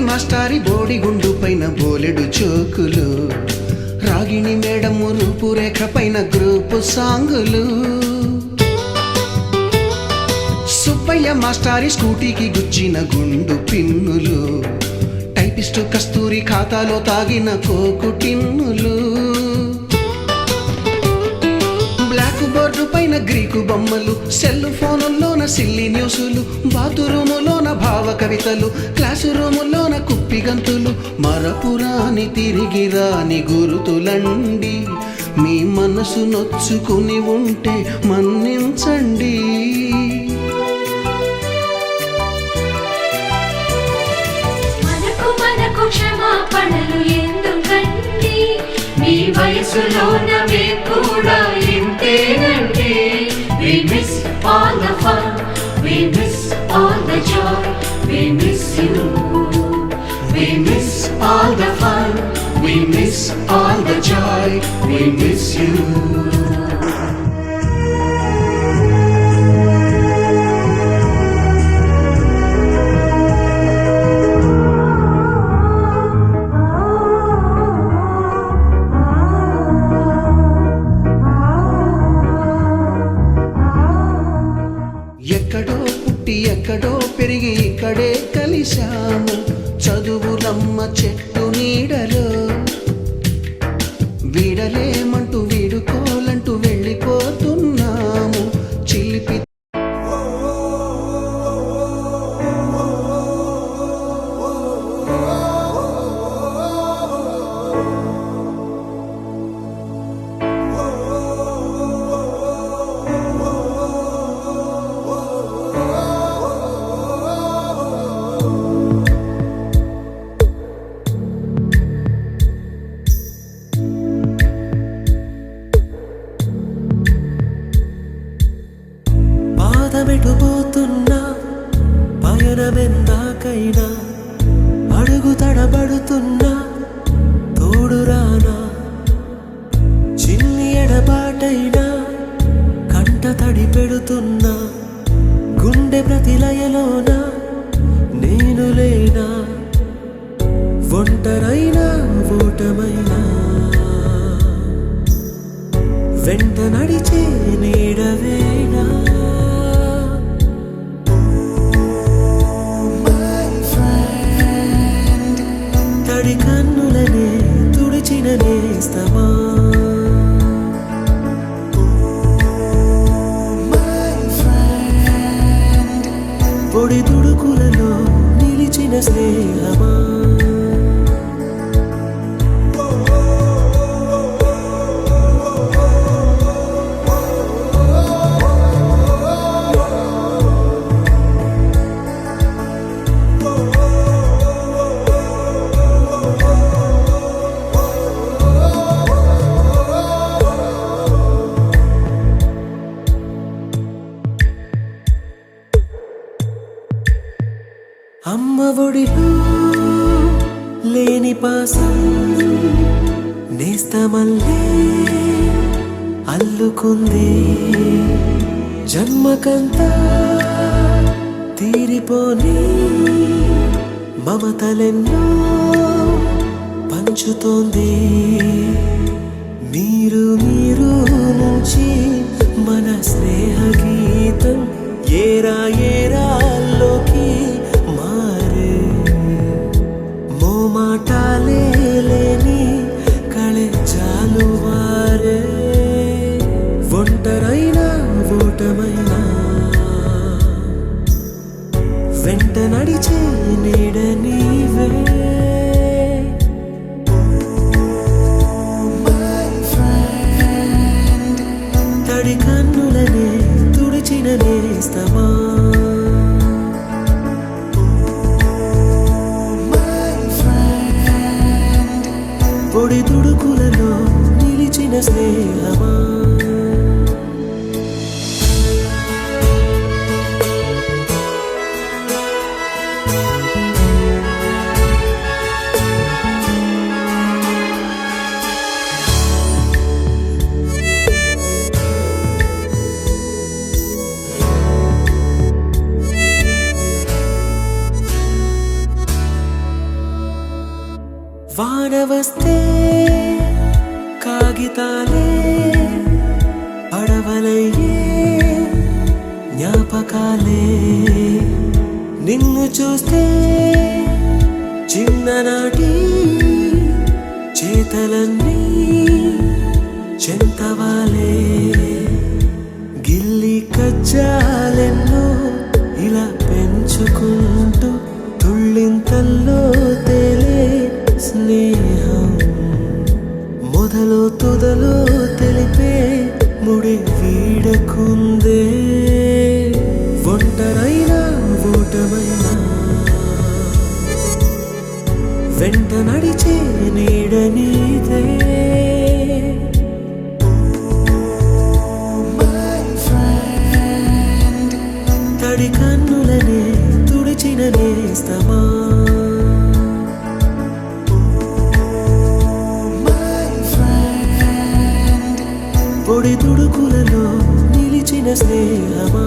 మాస్టారి బోడిగుండు పైన బోలెడు చోకులు, రాగిణి మేడము రూపురేఖ పైన గ్రూపు సాంగులు, సుబ్బయ్య మాస్టారి స్కూటీకి గుచ్చిన గుండు పిన్నులు, టైపిస్టు కస్తూరి ఖాతాలో తాగిన కోకు టిన్నులు, బ్లాక్ బోర్డు పైన గ్రీకు బొమ్మలు, సెల్ ఫోనుల్లోన సిల్లి న్యూసులు, బాతురూములోన భావ కవితలు, క్లాసు రూములోన కుప్పి గంతులు, మరపురాని తిరిగి రాని గురుతులండి. మీ మనసు నొచ్చుకుని ఉంటే మన్నించండి. మనకు క్షమాపణలు ఎందుకండి, మీ వయసులోన మేము కూడా ఇంతేనండి. We miss all the fun, we miss all the joy, we miss you. We miss all the fun, we miss all the joy, we miss you. ఎక్కడో పుట్టి ఎక్కడో పెరిగి ఇక్కడే కలిశాము చదువులమ్మ చెట్టు నీడలో. వీడలేమంటూ వీడుకోలంటూ వెళ్ళిపోతున్నాము చిలిపి. పాదమెటుపోతున్నా పయనమెందాకైనా అడుగు తడబడుతున్నా తోడురానా, చిన్ని ఎడబాటైనా కంట తడి పెడుతున్నా గుండె ప్రతిలయలోన నేను లేనా, ఒంటరైనా ఓటమైనా వెంట నడిచే నీడవేనా. తడి కన్నులనే తుడిచిన నేస్తమా, పొడి తుడుకులలో నిలిచిన స్నేహమా. అమ్మ ఒడిలో లేని పాసం నేస్తమల్లే అల్లుకుంది, జన్మకంతా తీరిపోని మమతలెన్నో పంచుతోంది. మీరు మీరు నుంచి మన స్నేహ గీతం ఏరా ఏరాల్లోకి మారే, మోమాటాలే లేని నేస్తమా పొడి తుడుకులలో నిలిచిన స్నేహమా వాన వస్తే కాగితాలే పడవలయ్యే జ్ఞాపకాలే నిన్ను చూస్తే చిన్ననాటి చేతలన్నీ చెంతవాలే గిల్లి కజ్జాలెన్నో ఇలా పెంచుకుంటూ తుళ్ళింతల్లో తేలే స్నేహం మొదలు తుదలో తెలిపే ముడి వీడకుందే ఒంటరైనా ఓటమైనా వెంట నడిచే నీడ నీదే తడి కన్నులనే తుడిచిన నేస్తమా పొడి తుడుకులలో నిలిచిన స్నేహమా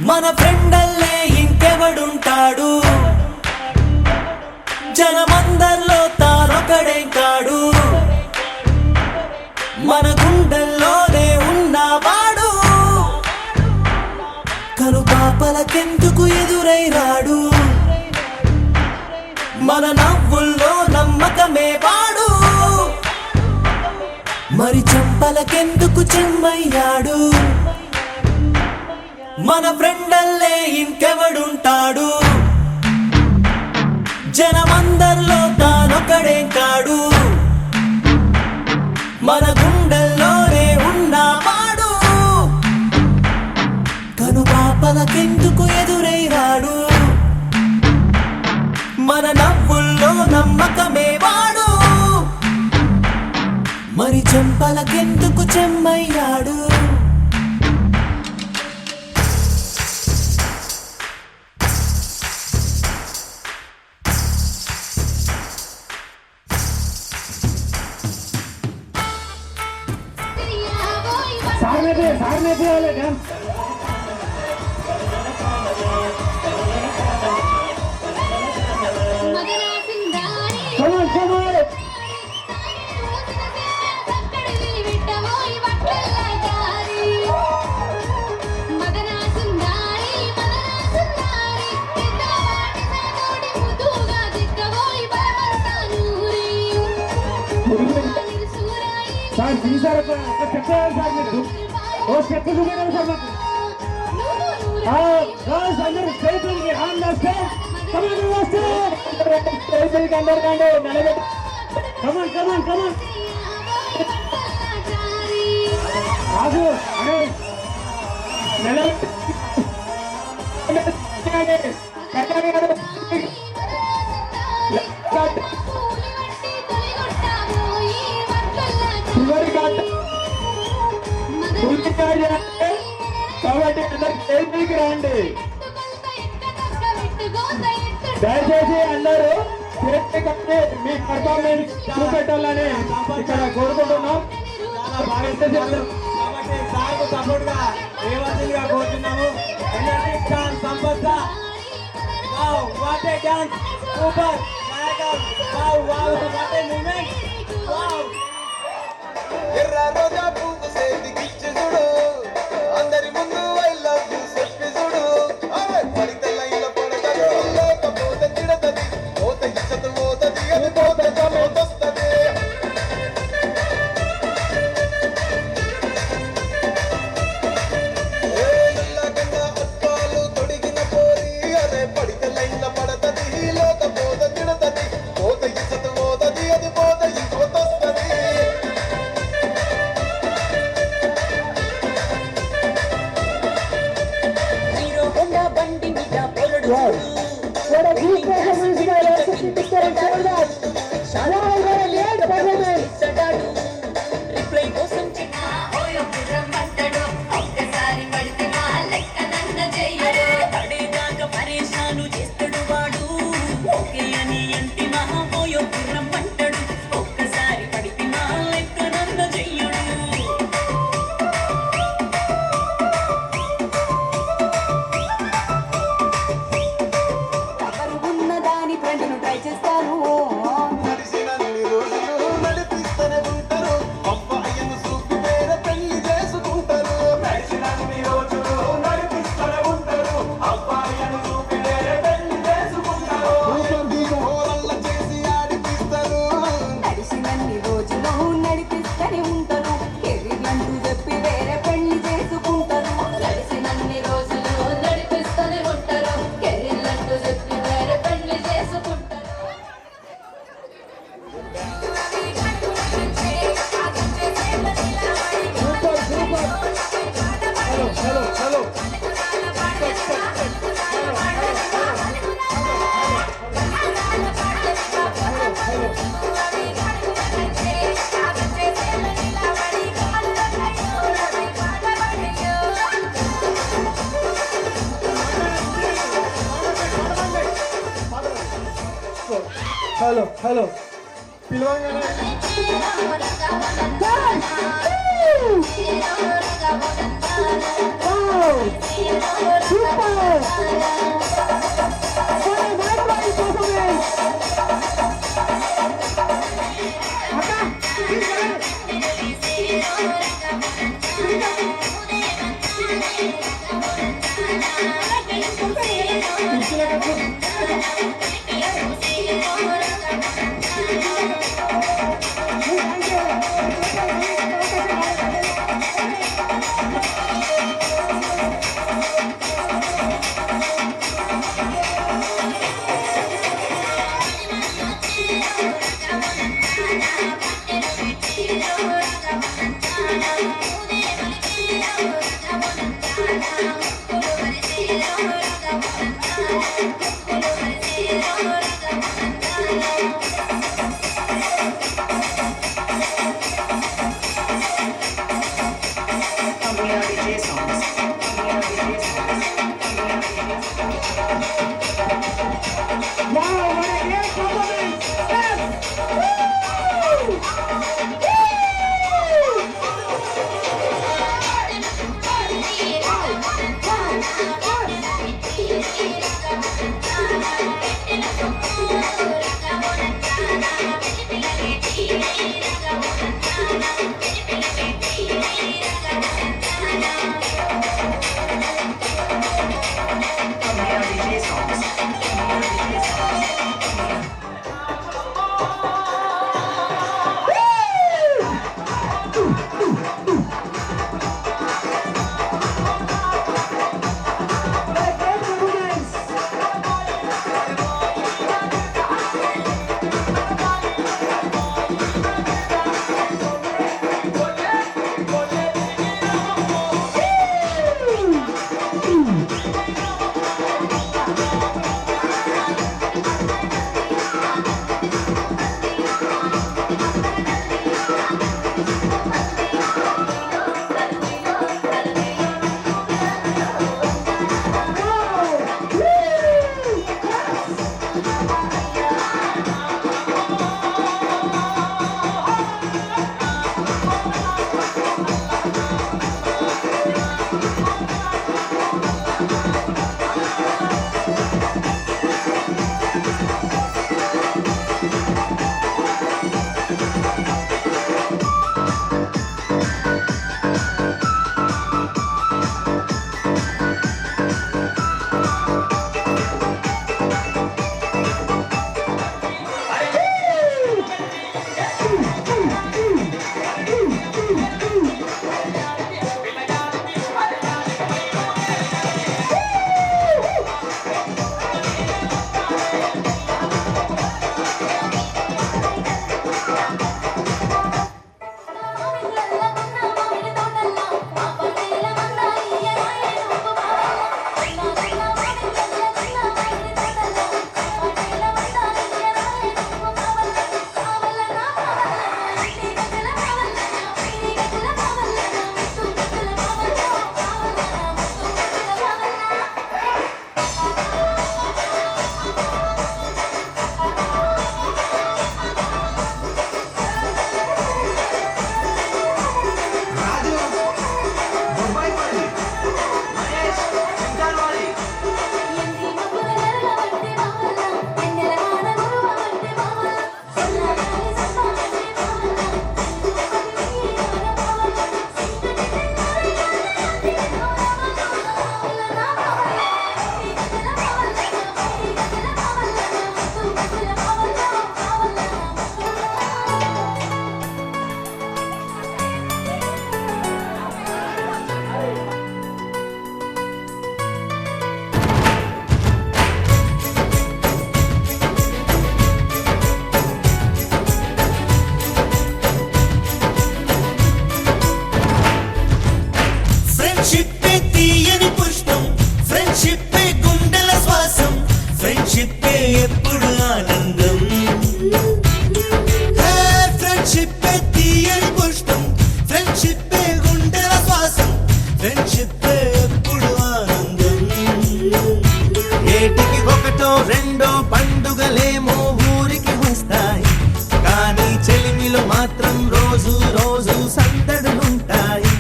మన ఫ్రెండల్లే ఇంకెవడుంటాడు జనమందరిలో తానొకడే కాడు మన గుండెల్లోనే ఉన్నవాడు కను పాపలకెందుకు ఎదురై రాడు మన నవ్వుల్లో నమ్మకమే వాడు మరి చెంపలకెందుకు చెమ్మయ్యాడు మన ఫ్రెండల్లే ఇంకెవడుంటాడు జనమందరిలో తానొకడే కాడు మన గుండెల్లోనే ఉన్నవాడు కను పాపలకెందుకు ఎదురై రాడు మన నవ్వుల్లో నమ్మకమే వాడు మరి చెంపలకెందుకు చెమ్మయ్యాడు सारने दे वाले dance come on come on sir वो स्टेप दूंगा ना सर गर्ल्स अंदर स्टेज होंगे हम नाचते कम ऑन नाचते स्टेज के अंदर कांडे नले कम ऑन आगो अरे नले స్టార్ట్ చేయాలి కాబట్టి అందరు స్టేజ్ మీదకి రండి. దయచేసి అందరూ మీ పర్ఫార్మెన్స్ చూపెట్టాలని ఇక్కడ కోరుకుంటున్నాం. కాబట్టి సార్కు సపోర్ట్ గా ఏవల్సిందిగా కోరుతున్నాము. సంపద what a dance super wow wow what a moment wow. ఎర్ర రోజా పువ్వు సేతికిచ్చి చూడు అందరి ముందు ఐ లవ్ యు చెప్పి చూడు పడితే లైన్ల పడతది లేకపోతే తిడతది పోత ఇచ్చత పోతది అది పోత జమోతొస్తది. నల్లగన్న అప్పాలు తొడిగిన పోరి అరే పడితే లైన్ల పడతది లేకపోతే తిడతది పోత ఇచ్చత పోతది అది పోత ఇంకోతొస్తది. బండి మీద పొరడు రిప్లై కోసం పడేదాకా పరేషాను చేస్తాడు వాడు ఓకే అని అంటి మహాపోయో పుర్రం పంటడు ఒక్కసారి పడితే మా లెక్క నన్న చెయ్యడు. దాని ఫ్రెండ్ను ట్రై చేస్తాను నడిచినన్ని రోజులు నడిపిస్తూనే ఉంటారు అబ్బాయిని చూపి వేరే పెళ్లి చేసుకుంటారు. నడిచినన్ని రోజులు నడిపిస్తూనే ఉంటారు అబ్బాయిని చూపి వేరే పెళ్లి చేసుకుంటారు. ఓరల్ల చేసి ఆడిపిస్తారు. నడిచినన్ని రోజులు నడిపిస్తూనే ఉంటారు కెరీర్లంటూ చెప్పి వేరే పెళ్లి చేసుకుంటారు. నడిచినన్ని రోజులు నడిపిస్తూనే ఉంటారు కెరీర్లంటూ చెప్పి వేరే పెళ్లి చేసుకుంటారు. హలో హలో పిలవగానే Wow. రోజు రోజు సందడులుంటాయి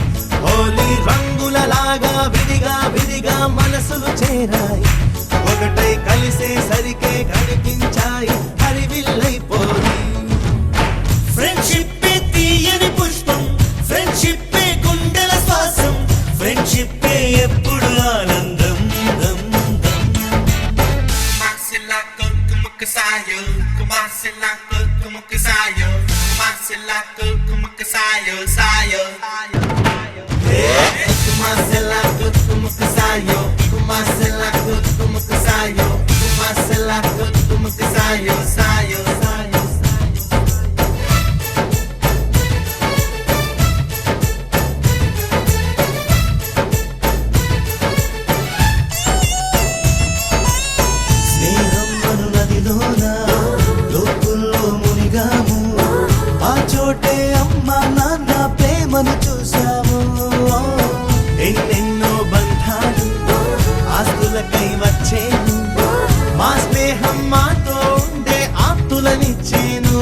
హోలీ రంగులలాగా విడిగా విడిగా మనసులు చేరాయి ఒకటై కలిసేసరికే కనిపించాయి హరివిల్లైపోయి ఫ్రెండ్షిప్ తీయని పుష్పం ఫ్రెండ్షిప్ గుండెల శ్వాసం ఫ్రెండ్షిప్ ఎప్పుడు ఆనందం Sayo, kumasilako, kumukasayo, kumasilako, kumukasayo, sayo. Kumasilako, kumukasayo, kumasilako, kumukasayo, kumasilako, kumukasayo, sayo, sayo. చోటే అమ్మ నాన్న ప్రేమను చూసాము ఎన్నెన్నో బంధాలు ఆస్తులకై వచ్చేను మా స్నేహం మాతో ఉండే ఆప్తులనిచ్చేను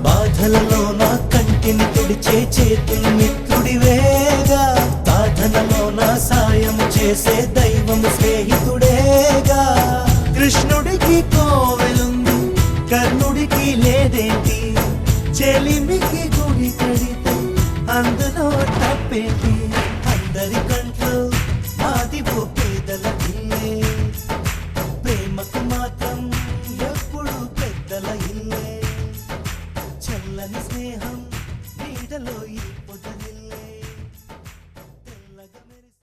బాధలలో నా కంటిని తుడిచే చేతులు మిత్రుడివేగా సాధనలో నా సాయం చేసే దైవము స్నేహితుడేగా కృష్ణుడికి కోవెలుంది కర్ణుడికి లేదేంటి చెలిమికి గుడి కడితే అందులో తప్పేంటి అందరి కంట్లో మాది